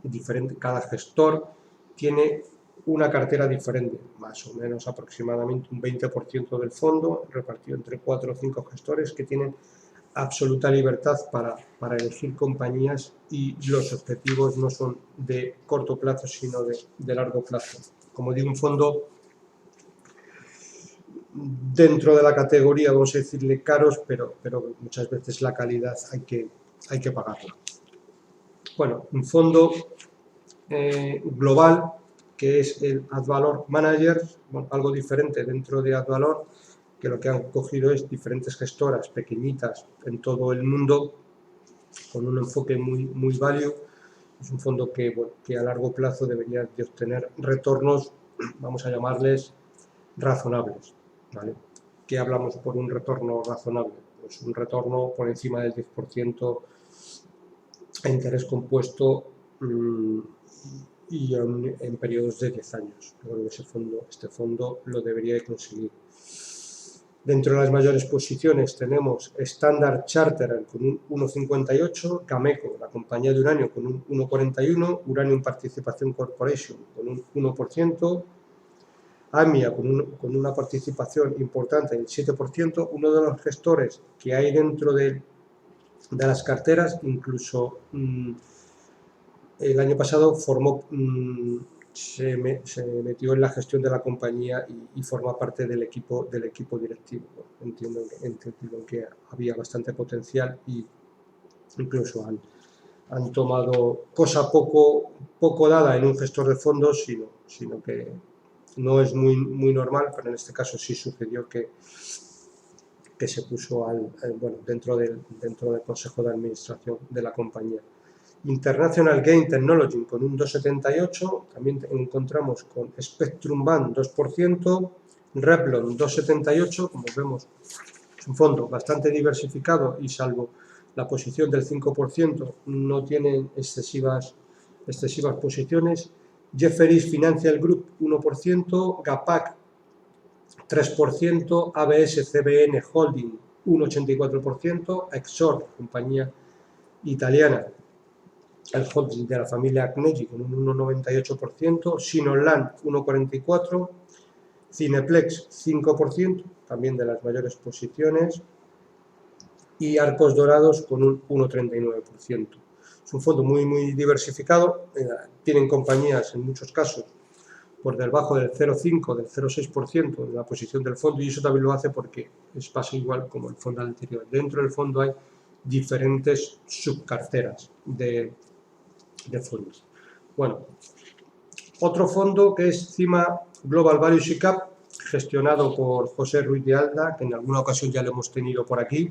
S1: diferentes. Cada gestor tiene una cartera diferente, más o menos aproximadamente un 20% del fondo repartido entre 4 o 5 gestores que tienen absoluta libertad para elegir compañías, y los objetivos no son de corto plazo sino de largo plazo. Como digo, un fondo dentro de la categoría, vamos a decirle caros, pero muchas veces la calidad hay que pagarla. Bueno, un fondo global, que es el Advalor Manager, bueno, algo diferente dentro de Advalor, que lo que han cogido es diferentes gestoras pequeñitas en todo el mundo con un enfoque muy value. Es un fondo que, bueno, que a largo plazo debería de obtener retornos, vamos a llamarles razonables, ¿vale? ¿Qué hablamos por un retorno razonable? Pues un retorno por encima del 10% a interés compuesto y en periodos de 10 años. Yo creo que este fondo lo debería de conseguir. Dentro de las mayores posiciones tenemos Standard Chartered con un 1,58, Cameco, la compañía de uranio, con un 1,41, Uranium Participación Corporation con un 1%, AMIA con una participación importante del 7%, uno de los gestores que hay dentro de las carteras, incluso el año pasado se metió en la gestión de la compañía y forma parte del equipo directivo. Entiendo que había bastante potencial, y incluso han tomado cosa poco dada en un gestor de fondos, sino que no es muy normal, pero en este caso sí sucedió que se puso dentro del consejo de administración de la compañía. International Game Technology con un 2,78, también encontramos con Spectrum Band 2%, Revlon 2,78, como vemos es un fondo bastante diversificado y salvo la posición del 5% no tienen excesivas posiciones. Jefferies Financial Group 1%, Gapac 3%, ABS CBN Holding 1,84%, Exor, compañía italiana, el holding de la familia Agnelli con un 1,98%, Sinoland 1,44%, Cineplex 5%, también de las mayores posiciones, y Arcos Dorados con un 1,39%. Es un fondo muy diversificado, tienen compañías en muchos casos por debajo del 0,5, del 0,6% de la posición del fondo, y eso también lo hace porque pasa igual como el fondo anterior. Dentro del fondo hay diferentes subcarteras de fondos. Bueno, otro fondo que es CIMA Global Value SICAV, gestionado por José Ruiz de Alda, que en alguna ocasión ya lo hemos tenido por aquí.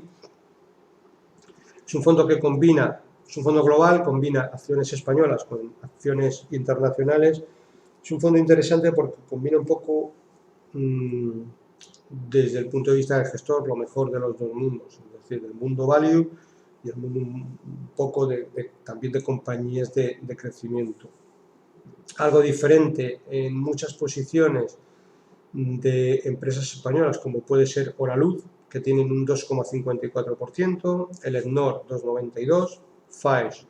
S1: Es un fondo que combina, es un fondo global, combina acciones españolas con acciones internacionales. Es un fondo interesante porque combina un poco, desde el punto de vista del gestor, lo mejor de los dos mundos, es decir, del mundo value y el mundo un poco también de compañías de crecimiento. Algo diferente en muchas posiciones de empresas españolas, como puede ser Oraluz, que tienen un 2,54%, el Ednor 2,92%, FAES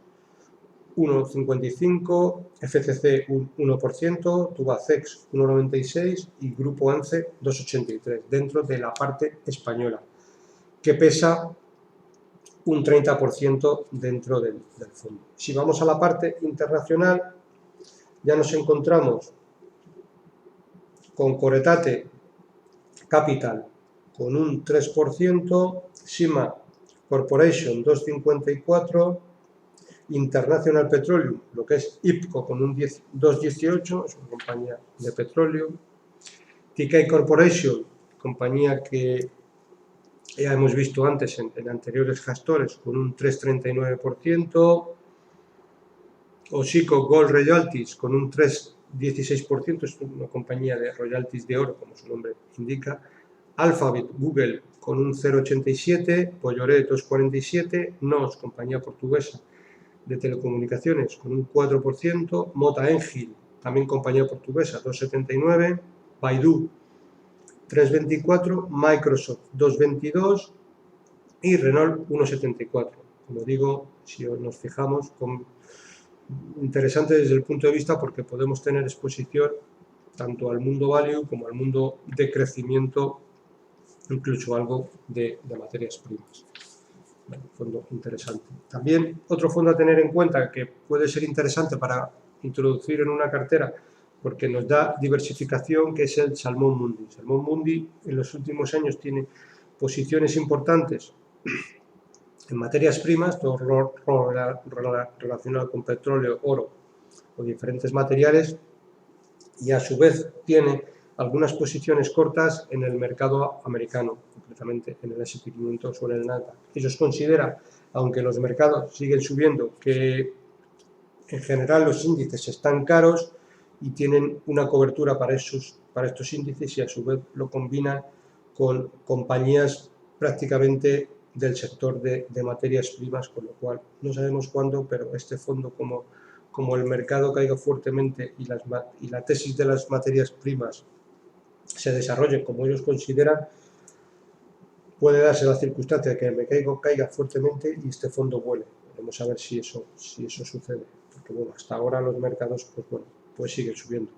S1: 1,55%, FCC un 1%, Tubacex 1,96% y Grupo ANCE 2,83%, dentro de la parte española, que pesa un 30% dentro del fondo. Si vamos a la parte internacional, ya nos encontramos con Coretate Capital con un 3%, Sima Corporation 2,54%, International Petroleum, lo que es IPCO, con un 2,18%, es una compañía de petróleo, TK Corporation, compañía que ya hemos visto antes en anteriores gestores, con un 3,39%, Osico Gold Royalties con un 3,16%, es una compañía de royalties de oro, como su nombre indica, Alphabet Google con un 0,87%, Polloret 2,47%, NOS, compañía portuguesa de telecomunicaciones, con un 4%, Mota Engil también compañía portuguesa, 2,79, Baidu 3,24, Microsoft 2,22 y Renault 1,74. Como digo, si nos fijamos, interesante desde el punto de vista porque podemos tener exposición tanto al mundo value como al mundo de crecimiento, incluso algo de materias primas. Bueno, fondo interesante. También otro fondo a tener en cuenta que puede ser interesante para introducir en una cartera porque nos da diversificación, que es el Salmón Mundi. Salmón Mundi en los últimos años tiene posiciones importantes en materias primas, todo relacionado con petróleo, oro o diferentes materiales, y a su vez tiene algunas posiciones cortas en el mercado americano, concretamente en el S&P 500 o en el Nasdaq. Ellos consideran, aunque los mercados siguen subiendo, que en general los índices están caros y tienen una cobertura para estos índices y a su vez lo combinan con compañías prácticamente del sector de materias primas, con lo cual no sabemos cuándo, pero este fondo, como el mercado caiga fuertemente y la tesis de las materias primas se desarrolle como ellos consideran, puede darse la circunstancia de que el mercado caiga fuertemente y este fondo vuele. Veremos a ver si eso sucede, porque bueno, hasta ahora los mercados pues siguen subiendo.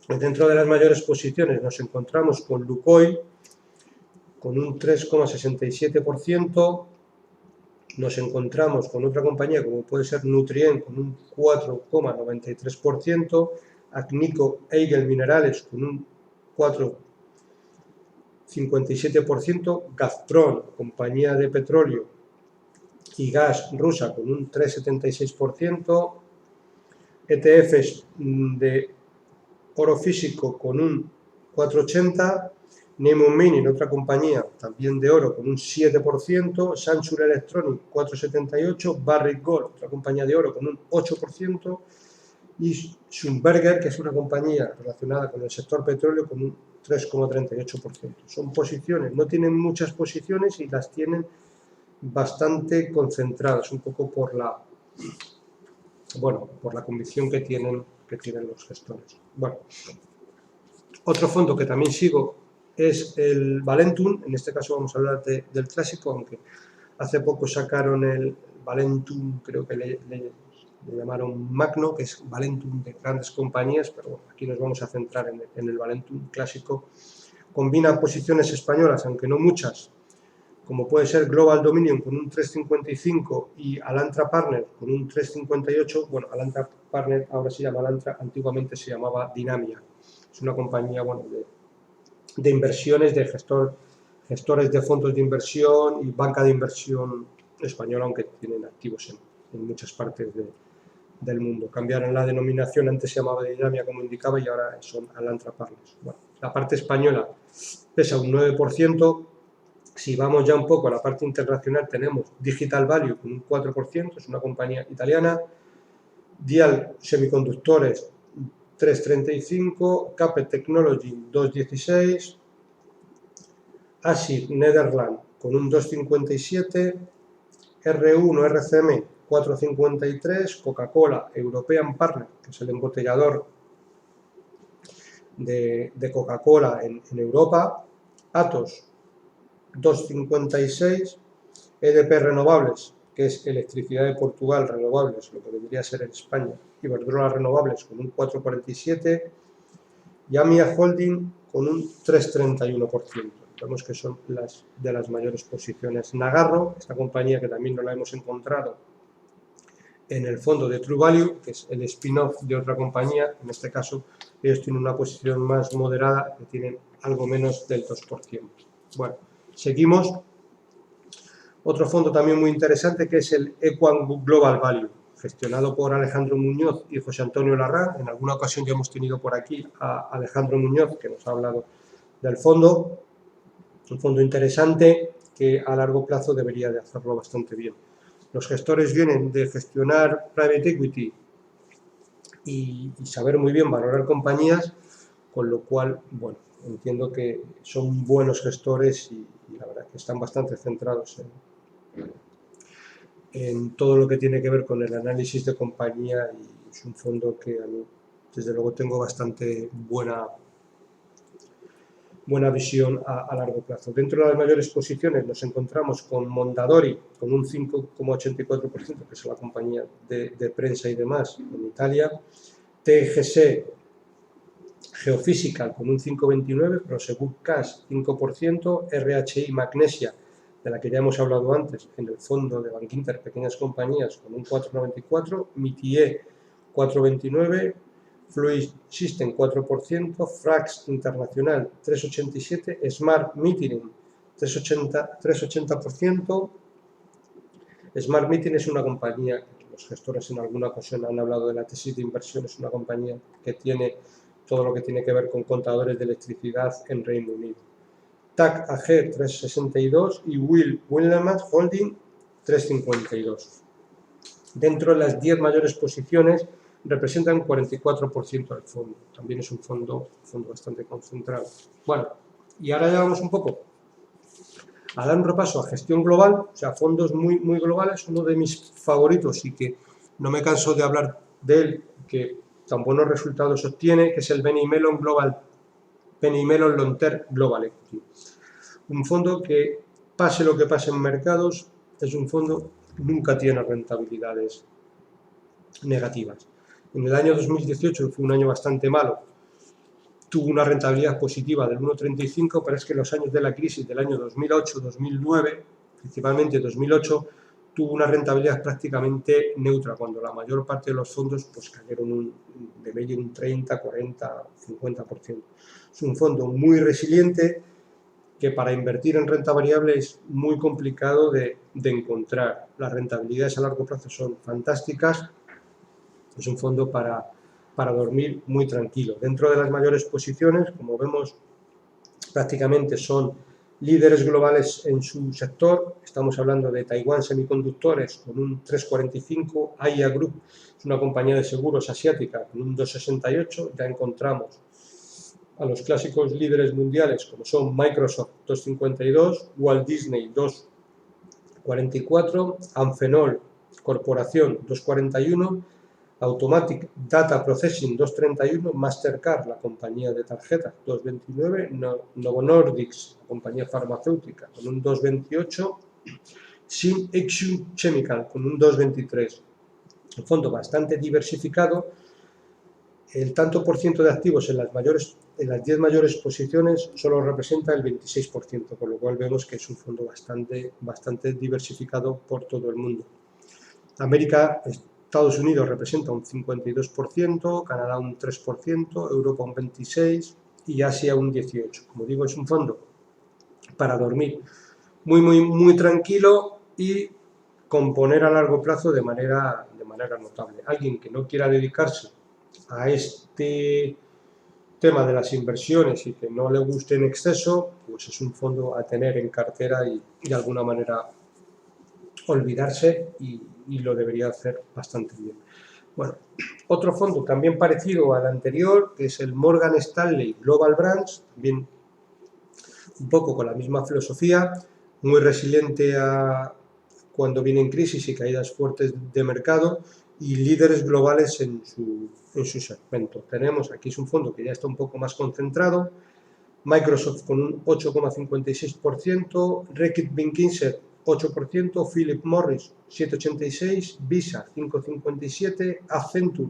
S1: Dentro de las mayores posiciones nos encontramos con Lukoil, con un 3,67%, nos encontramos con otra compañía como puede ser Nutrien con un 4,93%, Agnico Eagle Minerales con un 4,57%, Gazprom, compañía de petróleo y gas rusa con un 3,76%, ETFs de oro físico con un 4,80%, Nemo Mining, otra compañía también de oro con un 7%, Sansure Electronic 4,78%, Barrick Gold, otra compañía de oro con un 8%, y Schlumberger, que es una compañía relacionada con el sector petróleo, con un 3,38%. Son posiciones, no tienen muchas posiciones y las tienen bastante concentradas, un poco por la convicción que tienen los gestores. Bueno, otro fondo que también sigo es el Valentum, en este caso vamos a hablar del clásico, aunque hace poco sacaron el Valentum, creo que le llamaron Magno, que es Valentum de grandes compañías, pero bueno, aquí nos vamos a centrar en el Valentum clásico. Combina posiciones españolas, aunque no muchas, como puede ser Global Dominion con un 3,55 y Alantra Partners con un 3,58. Bueno, Alantra Partners ahora se llama Alantra, antiguamente se llamaba Dinamia. Es una compañía de inversiones, de gestores de fondos de inversión y banca de inversión española, aunque tienen activos en muchas partes del mundo. Cambiaron la denominación, antes se llamaba Dinamia como indicaba y ahora son Alantra Partners. Bueno, la parte española pesa un 9%. Si vamos ya un poco a la parte internacional, tenemos Digital Value con un 4%, es una compañía italiana, Dial Semiconductores 3,35, Capet Technology 2,16, ASIC Netherlands con un 2,57, R1 RCM 4,53, Coca-Cola European Partner, que es el embotellador de Coca-Cola en Europa, Atos 2,56, EDP Renovables, que es Electricidad de Portugal Renovables, lo que debería ser en España, Iberdrola Renovables con un 4,47 y AMIA Holding con un 3,31%. Vemos que son de las mayores posiciones. Nagarro, esta compañía que también no la hemos encontrado en el fondo de True Value, que es el spin-off de otra compañía, en este caso ellos tienen una posición más moderada, que tienen algo menos del 2%. Bueno, seguimos. Otro fondo también muy interesante que es el Equam Global Value, gestionado por Alejandro Muñoz y José Antonio Larrán. En alguna ocasión ya hemos tenido por aquí a Alejandro Muñoz, que nos ha hablado del fondo. Un fondo interesante que a largo plazo debería de hacerlo bastante bien. Los gestores vienen de gestionar private equity y saber muy bien valorar compañías, con lo cual, bueno, entiendo que son buenos gestores y la verdad que están bastante centrados en todo lo que tiene que ver con el análisis de compañía y es un fondo que a mí desde luego tengo bastante buena visión a largo plazo. Dentro de las mayores posiciones nos encontramos con Mondadori, con un 5,84%, que es la compañía de prensa y demás en Italia, TGC Geophysical con un 5,29%, Prosegur Cash 5%, RHI Magnesia, de la que ya hemos hablado antes, en el fondo de Bankinter, pequeñas compañías, con un 4,94%, Mitier 4,29%, Fluid System 4%, Frax Internacional 3,87%, Smart Metering 3,80%. Smart Metering es una compañía, que los gestores en alguna ocasión han hablado de la tesis de inversión, es una compañía que tiene todo lo que tiene que ver con contadores de electricidad en Reino Unido. TAC AG 3,62 y Willamette Holding 3,52. Dentro de las 10 mayores posiciones representan 44% del fondo. También es un fondo bastante concentrado. Bueno, y ahora ya vamos un poco a dar un repaso a gestión global, o sea, fondos muy globales. Uno de mis favoritos y que no me canso de hablar de él, que tan buenos resultados obtiene, que es el Penny Mellon Long Term Global Equity. Un fondo que, pase lo que pase en mercados, es un fondo que nunca tiene rentabilidades negativas. En el año 2018 fue un año bastante malo, tuvo una rentabilidad positiva del 1,35, pero es que en los años de la crisis del año 2008-2009, principalmente 2008, tuvo una rentabilidad prácticamente neutra, cuando la mayor parte de los fondos pues cayeron de medio un 30, 40, 50%. Es un fondo muy resiliente que para invertir en renta variable es muy complicado de encontrar. Las rentabilidades a largo plazo son fantásticas. Es un fondo para dormir muy tranquilo. Dentro de las mayores posiciones, como vemos, prácticamente son líderes globales en su sector. Estamos hablando de Taiwan Semiconductores con un 3,45, Aya Group es una compañía de seguros asiática con un 2,68. Ya encontramos a los clásicos líderes mundiales como son Microsoft 2,52, Walt Disney 2,44, Amphenol Corporación 2,41, Automatic Data Processing 2,31, Mastercard, la compañía de tarjetas, 2,29, Novo Nordisk, la compañía farmacéutica, con un 2,28, Sim Chemical con un 2,23. Un fondo bastante diversificado. El tanto por ciento de activos en las 10 mayores posiciones solo representa el 26%, con lo cual vemos que es un fondo bastante diversificado por todo el mundo. Estados Unidos representa un 52%, Canadá un 3%, Europa un 26% y Asia un 18%. Como digo, es un fondo para dormir muy tranquilo y componer a largo plazo de manera notable. Alguien que no quiera dedicarse a este tema de las inversiones y que no le guste en exceso, pues es un fondo a tener en cartera y de alguna manera olvidarse y lo debería hacer bastante bien. Bueno, otro fondo también parecido al anterior, que es el Morgan Stanley Global Brands, también un poco con la misma filosofía, muy resiliente cuando vienen crisis y caídas fuertes de mercado y líderes globales en su segmento. Tenemos aquí, es un fondo que ya está un poco más concentrado, Microsoft con un 8,56%, Reckitt Benckiser 8%, Philip Morris 7,86%, Visa 5,57%, Accenture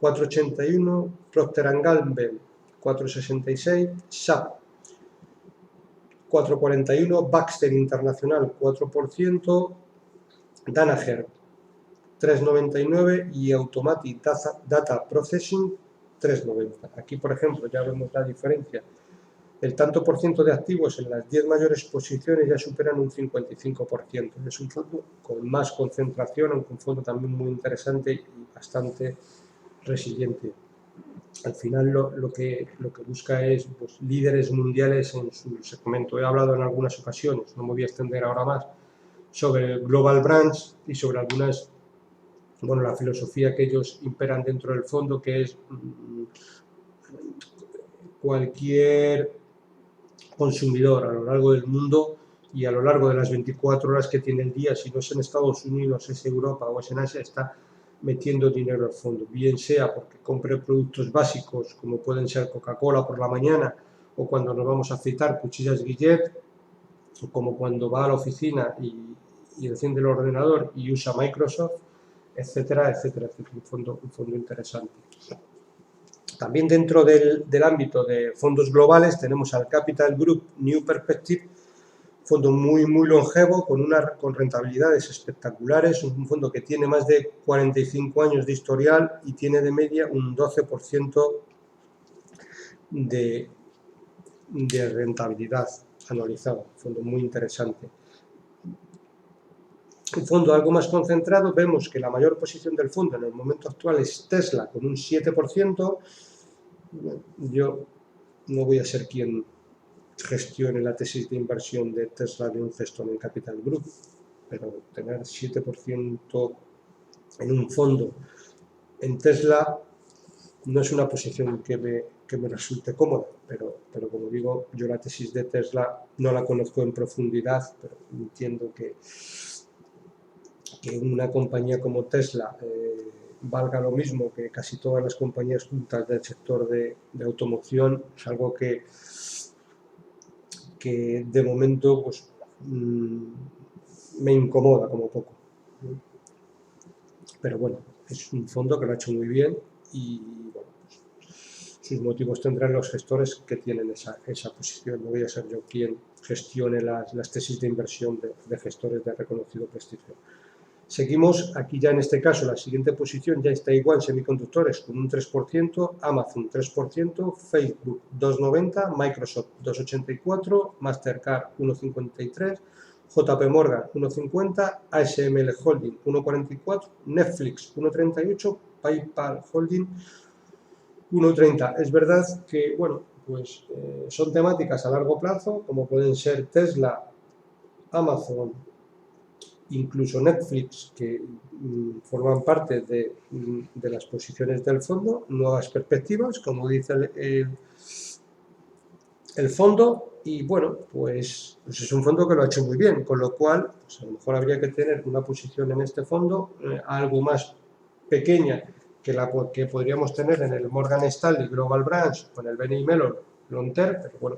S1: 4,81%, Procter & Gamble 4,66%, SAP 4,41%, Baxter Internacional 4%, Danaher 3,99% y Automatic Data Processing 3,90%. Aquí, por ejemplo, ya vemos la diferencia. El tanto por ciento de activos en las 10 mayores posiciones ya superan un 55%. Es un fondo con más concentración, aunque un fondo también muy interesante y bastante resiliente. Al final lo que busca es pues, líderes mundiales en su segmento. He hablado en algunas ocasiones, no me voy a extender ahora más, sobre Global Brands y sobre algunas, bueno, la filosofía que ellos imperan dentro del fondo, que es cualquier consumidor a lo largo del mundo y a lo largo de las 24 horas que tiene el día, si no es en Estados Unidos, es Europa o es en Asia, está metiendo dinero al fondo, bien sea porque compre productos básicos como pueden ser Coca-Cola por la mañana, o cuando nos vamos a afeitar cuchillas Guillet, o como cuando va a la oficina y enciende el ordenador y usa Microsoft, etcétera, etcétera, etcétera. Un fondo interesante. También dentro del ámbito de fondos globales tenemos al Capital Group New Perspective, fondo muy longevo, con rentabilidades espectaculares, un fondo que tiene más de 45 años de historial y tiene de media un 12% de rentabilidad anualizada, un fondo muy interesante. Un fondo algo más concentrado, vemos que la mayor posición del fondo en el momento actual es Tesla, con un 7%. Yo no voy a ser quien gestione la tesis de inversión de Tesla de un gestor en Capital Group, pero tener 7% en un fondo en Tesla no es una posición que me resulte cómoda, pero como digo, yo la tesis de Tesla no la conozco en profundidad, pero entiendo que una compañía como Tesla valga lo mismo que casi todas las compañías juntas del sector de automoción, es algo que de momento pues, me incomoda como poco. Pero bueno, es un fondo que lo ha hecho muy bien y bueno, pues, sus motivos tendrán los gestores que tienen esa posición. No voy a ser yo quien gestione las tesis de inversión de gestores de reconocido prestigio. Seguimos, aquí ya en este caso la siguiente posición ya está igual, semiconductores con un 3%, Amazon 3%, Facebook 2,90, Microsoft 2,84, Mastercard 1,53, JP Morgan 1,50, ASML Holding 1,44, Netflix 1,38, PayPal Holding 1,30. Es verdad que, bueno, pues son temáticas a largo plazo, como pueden ser Tesla, Amazon, incluso Netflix, que forman parte de las posiciones del fondo, nuevas perspectivas, como dice el fondo, y bueno, pues es un fondo que lo ha hecho muy bien, con lo cual, pues a lo mejor habría que tener una posición en este fondo algo más pequeña que la que podríamos tener en el Morgan Stanley Global Branch o en el BNY Mellon Long Term, pero bueno,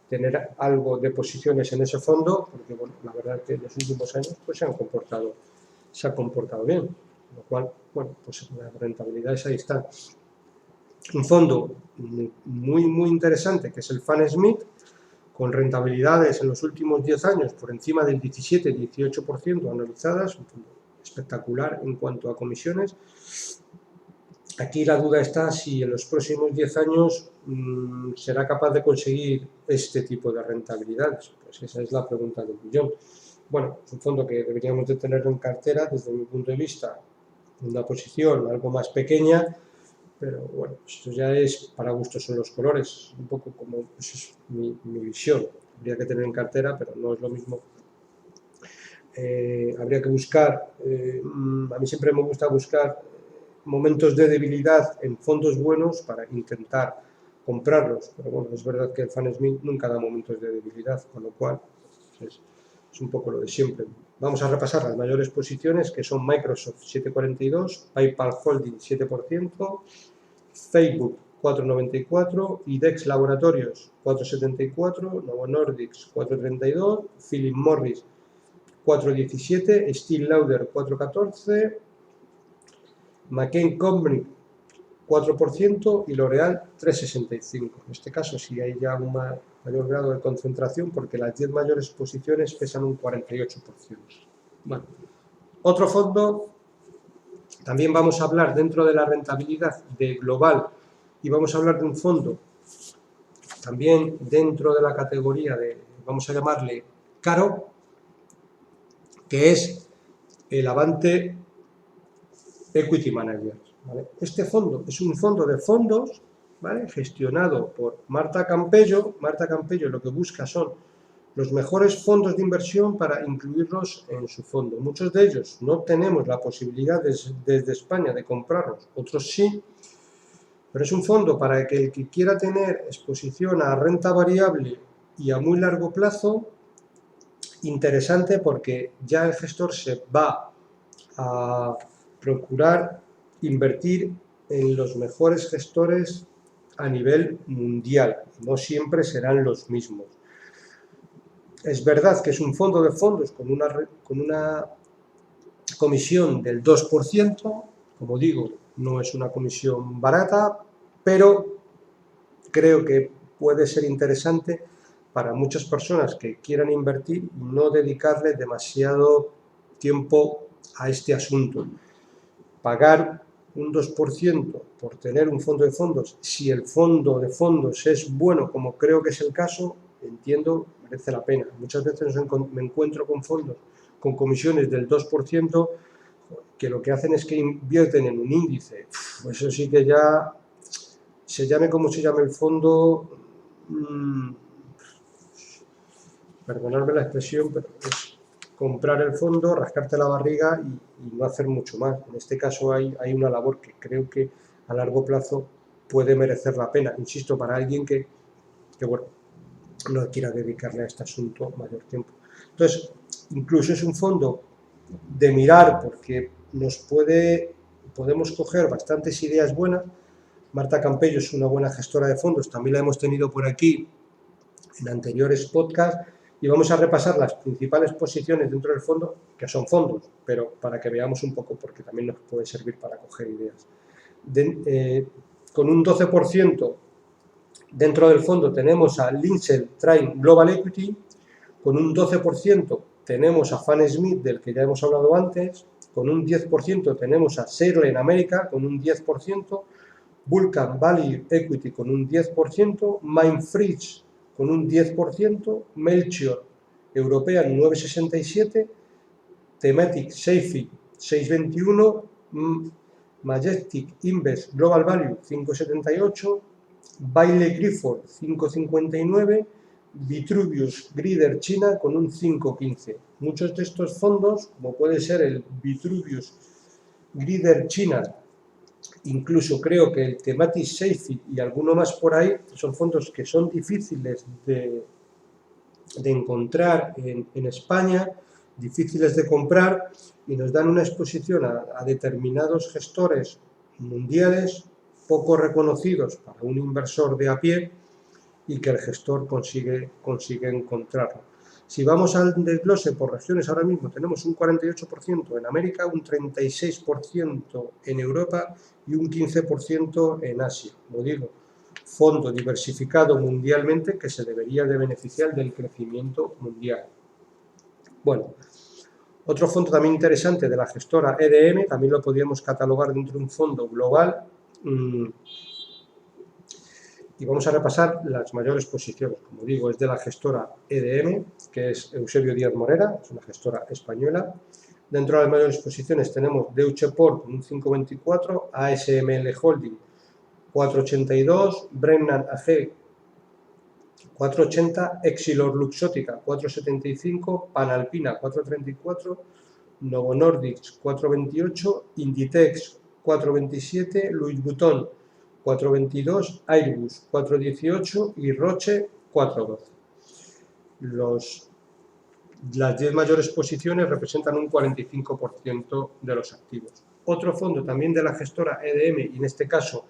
S1: tener algo de posiciones en ese fondo, porque bueno, la verdad es que en los últimos años pues se ha comportado bien, con lo cual, bueno, pues las rentabilidades ahí están. Un fondo muy interesante que es el Fan Smith, con rentabilidades en los últimos 10 años por encima del 17-18% anualizadas, un fondo espectacular en cuanto a comisiones. Aquí la duda está si en los próximos 10 años será capaz de conseguir este tipo de rentabilidades. Pues esa es la pregunta del millón. Bueno, es un fondo que deberíamos de tener en cartera, desde mi punto de vista, una posición algo más pequeña, pero bueno, esto ya es para gustos son los colores, un poco como pues es mi visión. Habría que tener en cartera, pero no es lo mismo. Habría que buscar, a mí siempre me gusta buscar momentos de debilidad en fondos buenos para intentar comprarlos, pero bueno, es verdad que el Fan Smith nunca da momentos de debilidad, con lo cual pues es un poco lo de siempre. Vamos a repasar las mayores posiciones, que son Microsoft 7,42, PayPal Holding 7%, Facebook 4,94, IDEX Laboratorios 4,74, Novo Nordisk 4,32, Philip Morris 4,17, Steel Lauder 4,14, McCain Company 4% y L'Oreal 3,65. En este caso sí hay ya un mayor grado de concentración porque las 10 mayores posiciones pesan un 48%. Bueno, otro fondo, también vamos a hablar dentro de la rentabilidad de global y vamos a hablar de un fondo también dentro de la categoría de, vamos a llamarle caro, que es el Avante Equity Manager. ¿Vale? Este fondo es un fondo de fondos, ¿vale?, gestionado por Marta Campello. Marta Campello lo que busca son los mejores fondos de inversión para incluirlos en su fondo. Muchos de ellos no tenemos la posibilidad desde España de comprarlos, otros sí, pero es un fondo para que el que quiera tener exposición a renta variable y a muy largo plazo, interesante porque ya el gestor se va a procurar invertir en los mejores gestores a nivel mundial. No siempre serán los mismos. Es verdad que es un fondo de fondos con una comisión del 2%, como digo, no es una comisión barata, pero creo que puede ser interesante para muchas personas que quieran invertir y no dedicarle demasiado tiempo a este asunto. Pagar un 2% por tener un fondo de fondos, si el fondo de fondos es bueno, como creo que es el caso, entiendo, merece la pena. Muchas veces me encuentro con fondos con comisiones del 2%, que lo que hacen es que invierten en un índice. Eso sí que ya, se llame como se llame el fondo, perdonadme la expresión, pero es comprar el fondo, rascarte la barriga y no hacer mucho más. En este caso hay una labor que creo que a largo plazo puede merecer la pena, insisto, para alguien que bueno, no quiera dedicarle a este asunto mayor tiempo. Entonces, incluso es un fondo de mirar porque podemos coger bastantes ideas buenas. Marta Campello es una buena gestora de fondos, también la hemos tenido por aquí en anteriores podcasts, y vamos a repasar las principales posiciones dentro del fondo, que son fondos, pero para que veamos un poco, porque también nos puede servir para coger ideas. Con un 12% dentro del fondo tenemos a Lindsell Train Global Equity, con un 12% tenemos a Fan Smith, del que ya hemos hablado antes, con un 10% tenemos a Shirley America, con un 10%, Vulcan Value Equity con un 10%, Mindfreeze con un 10%, Melchior European 9,67%, Thematic Safety 6,21%, Majestic Invest Global Value 5,78%, Bailey Griffith 5,59%, Vitruvius Grider China con un 5,15%. Muchos de estos fondos, como puede ser el Vitruvius Grider China, incluso creo que el Thematic Safety y alguno más por ahí, son fondos que son difíciles de encontrar en España, difíciles de comprar, y nos dan una exposición a determinados gestores mundiales poco reconocidos para un inversor de a pie, y que el gestor consigue encontrarlo. Si vamos al desglose por regiones, ahora mismo tenemos un 48% en América, un 36% en Europa y un 15% en Asia. Como digo, fondo diversificado mundialmente que se debería de beneficiar del crecimiento mundial. Bueno, otro fondo también interesante de la gestora EDM, también lo podríamos catalogar dentro de un fondo global, y vamos a repasar las mayores posiciones. Como digo, es de la gestora EDM, que es Eusebio Díaz Morera, es una gestora española. Dentro de las mayores posiciones tenemos Deutsche Port con un 5,24, ASML Holding 4,82, Brennan AG 4,80, Exilor Luxótica 4,75, Panalpina 4,34, Novo Nordisk 4,28, Inditex 4,27, Louis Vuitton 4,22, Airbus 4,18 y Roche 4,12. Las 10 mayores posiciones representan un 45% de los activos. Otro fondo también de la gestora EDM, y en este caso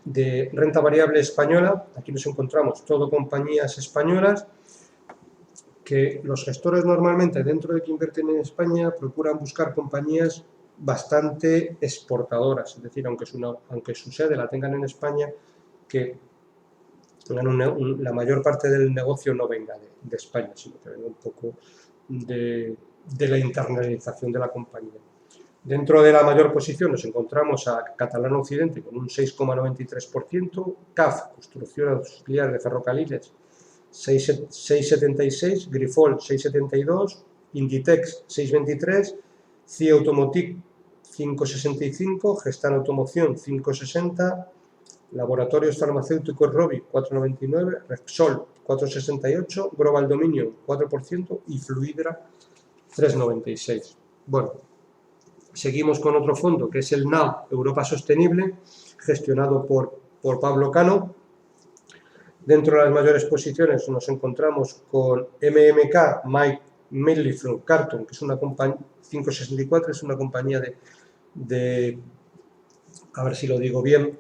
S1: de renta variable española, aquí nos encontramos todo compañías españolas, que los gestores normalmente dentro de que invierten en España procuran buscar compañías bastante exportadoras, es decir, aunque su sede la tengan en España, que la mayor parte del negocio no venga de España, sino que venga un poco de la internalización de la compañía. Dentro de la mayor posición nos encontramos a Catalana Occidente con un 6,93%, CAF, Construcción Auxiliar de Ferrocarriles, 6,76%, Grifols 6,72%, Inditex 6,23%, CIE Automotive 5,65%, Gestan Automoción 5,60%, Laboratorios Farmacéuticos Rovi 4,99%, Repsol 4,68%, Global Dominion 4% y Fluidra 3,96%. Bueno, seguimos con otro fondo que es el NAV Europa Sostenible, gestionado por Pablo Cano. Dentro de las mayores posiciones nos encontramos con MMK, mainly from Carton, que es una compañía, 564, es una compañía a ver si lo digo bien,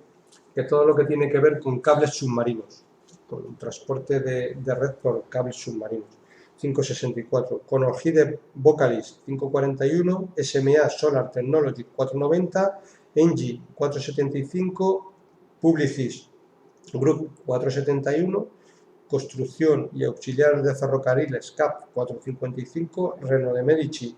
S1: que todo lo que tiene que ver con cables submarinos, con transporte de red por cables submarinos. 564, con Orchide Vocalist 541, SMA Solar Technology 490, Engie 475, Publicis Group 471, Construcción y Auxiliares de Ferrocarriles CAP 455, Renault de Medici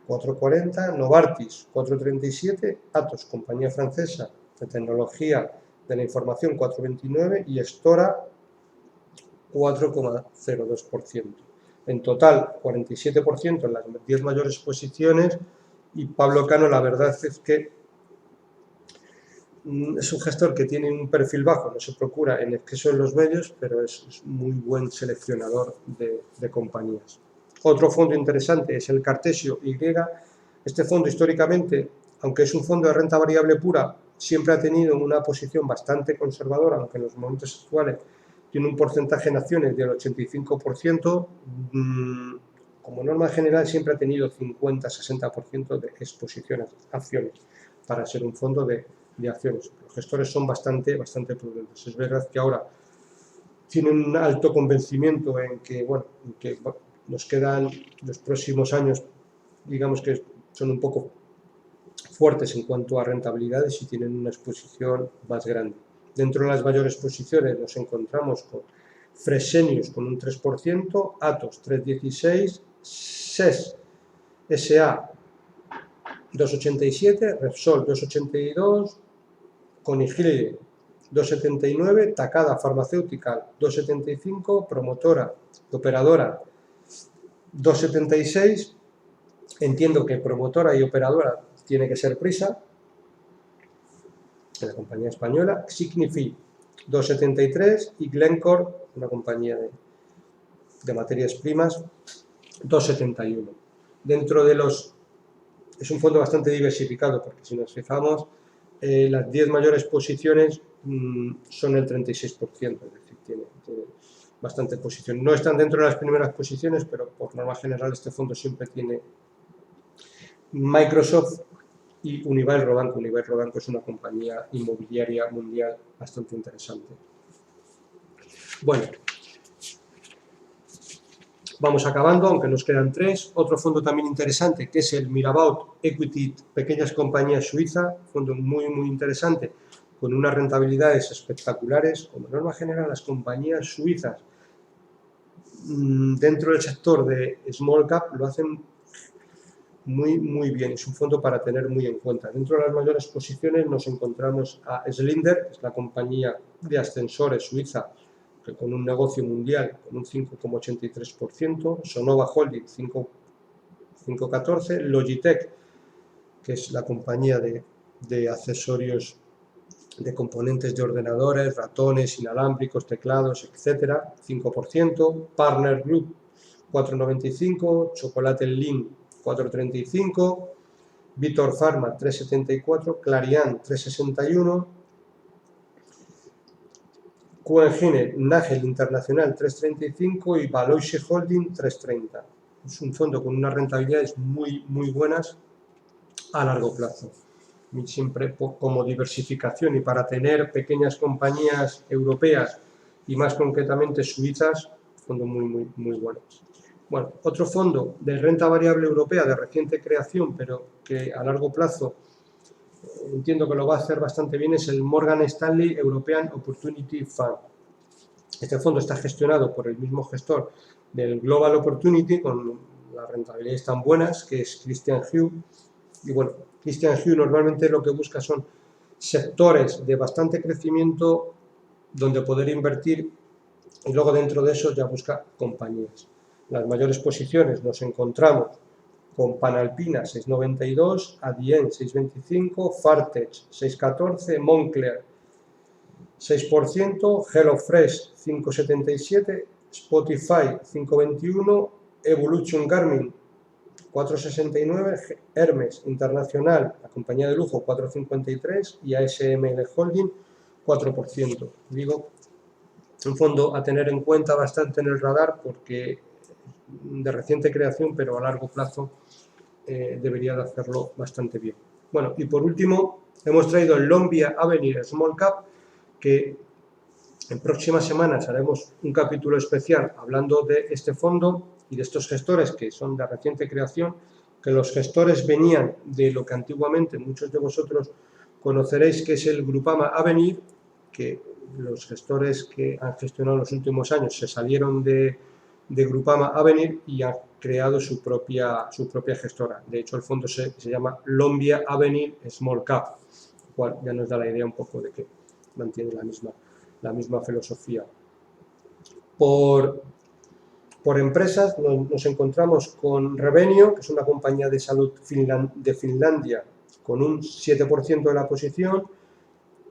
S1: 440, Novartis 437, Atos, compañía francesa de tecnología de la información 429 y Stora 4,02%. En total, 47% en las 10 mayores posiciones y Pablo Cano, la verdad es que es un gestor que tiene un perfil bajo, no se procura en exceso en los medios, pero es muy buen seleccionador de compañías. Otro fondo interesante es el Cartesio Y. Este fondo históricamente, aunque es un fondo de renta variable pura, siempre ha tenido una posición bastante conservadora, aunque en los momentos actuales tiene un porcentaje en acciones del 85%, como norma general siempre ha tenido 50-60% de exposición a acciones, para ser un fondo de acciones. Los gestores son bastante prudentes. Es verdad que ahora tienen un alto convencimiento en que, nos quedan los próximos años, digamos que son un poco fuertes en cuanto a rentabilidades y tienen una exposición más grande. Dentro de las mayores posiciones nos encontramos con Fresenius con un 3%, Atos 3,16%, SES SA 2,87%, Repsol 2,82%, Conigile 2,79%, Takada Pharmaceutical 2,75%, Promotora, Operadora 2,76%, entiendo que Promotora y Operadora tiene que ser Prisa, de la compañía española, Signifi 2,73% y Glencore, una compañía de materias primas, 2,71%. Dentro de es un fondo bastante diversificado, porque si nos fijamos, las 10 mayores posiciones son el 36%, es decir, tiene bastante posición. No están dentro de las primeras posiciones, pero por norma general este fondo siempre tiene Microsoft y Unibail Rodamco. Unibail Rodamco es una compañía inmobiliaria mundial bastante interesante. Bueno, vamos acabando, aunque nos quedan 3. Otro fondo también interesante, que es el Mirabaud Equity, pequeñas compañías suiza, fondo muy interesante, con unas rentabilidades espectaculares. Como norma general, las compañías suizas dentro del sector de small cap lo hacen muy bien. Es un fondo para tener muy en cuenta. Dentro de las mayores posiciones nos encontramos a Schindler, que es la compañía de ascensores suiza, que con un negocio mundial con un 5,83%, Sonova Holding 5,14%, Logitech, que es la compañía de accesorios de componentes de ordenadores, ratones, inalámbricos, teclados, etcétera, 5%, Partner Group 4,95%, Chocolate Lean 4,35%, Vitor Pharma 3,74%, Clariant 3,61%, Coengine Nagel Internacional 3,35% y Baloise Holding 3,30%. Es un fondo con unas rentabilidades muy buenas a largo plazo. Siempre como diversificación y para tener pequeñas compañías europeas y más concretamente suizas, fondo muy bueno. Bueno, otro fondo de renta variable europea de reciente creación, pero que a largo plazo entiendo que lo va a hacer bastante bien, es el Morgan Stanley European Opportunity Fund. Este fondo está gestionado por el mismo gestor del Global Opportunity, con las rentabilidades tan buenas, que es Christian Hughes. Y bueno, Christian Hughes normalmente lo que busca son sectores de bastante crecimiento donde poder invertir y luego dentro de eso ya busca compañías. Las mayores posiciones nos encontramos con Panalpina 6,92, Adyen 6,25, Fartech 6,14, Moncler 6%, HelloFresh 5,77, Spotify 5,21, Evolution Garmin 4,69, Hermes Internacional, la compañía de lujo, 4,53 y ASML Holding 4%. Digo, un fondo a tener en cuenta bastante en el radar porque de reciente creación, pero a largo plazo debería de hacerlo bastante bien. Bueno, y por último, hemos traído el Lombia Avenir Small Cap, que en próximas semanas haremos un capítulo especial hablando de este fondo y de estos gestores que son de reciente creación, que los gestores venían de lo que antiguamente muchos de vosotros conoceréis, que es el Grupama Avenir, que los gestores que han gestionado en los últimos años se salieron de Grupama Avenir y han creado su propia gestora. De hecho, el fondo se llama Lombia Avenir Small Cap, lo cual ya nos da la idea un poco de que mantiene la misma filosofía. Por empresas nos encontramos con Revenio, que es una compañía de salud de Finlandia con un 7% de la posición,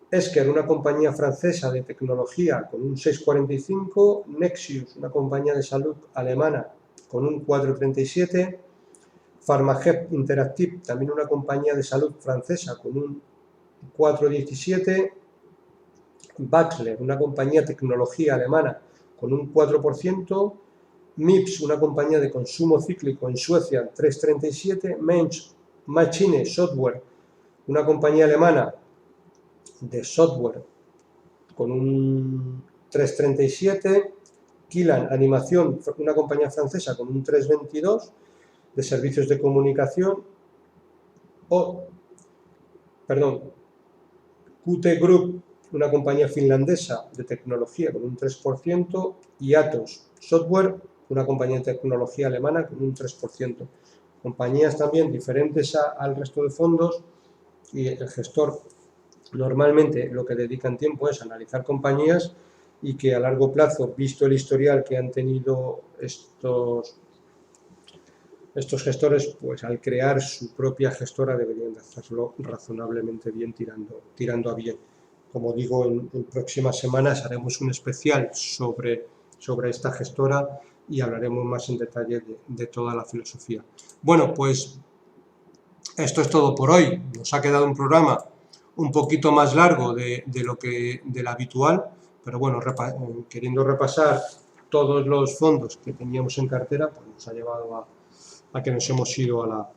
S1: Esker, una compañía francesa de tecnología con un 6,45%, Nexius, una compañía de salud alemana con un 4,37%, Pharmagep Interactive, también una compañía de salud francesa con un 4,17%, Baxler, una compañía de tecnología alemana con un 4%, MIPS, una compañía de consumo cíclico en Suecia, 3,37%, Mensch Machine Software, una compañía alemana de software con un 3,37%, Kilan Animación, una compañía francesa con un 3,22%, de servicios de comunicación, QT Group, una compañía finlandesa de tecnología con un 3%, y Atos Software, una compañía de tecnología alemana con un 3%. Compañías también diferentes al resto de fondos, y el gestor normalmente lo que dedican tiempo es analizar compañías y que a largo plazo, visto el historial que han tenido estos gestores, pues al crear su propia gestora deberían de hacerlo razonablemente bien, tirando a bien. Como digo, en próximas semanas haremos un especial sobre esta gestora y hablaremos más en detalle de toda la filosofía. Bueno, pues esto es todo por hoy. Nos ha quedado un programa un poquito más largo del habitual, pero bueno, queriendo repasar todos los fondos que teníamos en cartera, pues nos ha llevado a que nos hemos ido a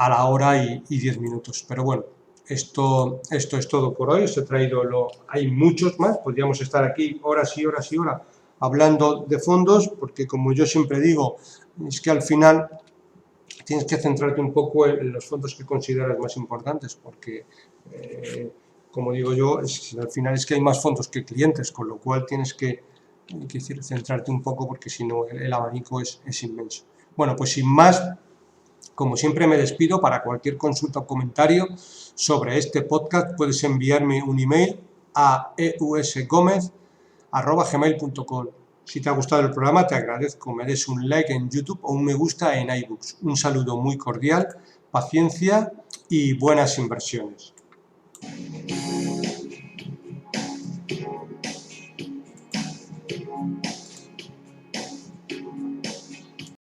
S1: la hora y 10 minutos. Pero bueno, esto es todo por hoy. Os he traído hay muchos más, podríamos estar aquí horas y horas y horas hablando de fondos, porque como yo siempre digo, es que al final tienes que centrarte un poco en los fondos que consideras más importantes, porque como digo yo, al final es que hay más fondos que clientes, con lo cual tienes que centrarte un poco, porque si no el abanico es inmenso. Bueno, pues sin más, como siempre me despido. Para cualquier consulta o comentario sobre este podcast puedes enviarme un email a eusgomez@gmail.com. Si te ha gustado el programa, te agradezco me des un like en YouTube o un me gusta en iBooks. Un saludo muy cordial, paciencia y buenas inversiones.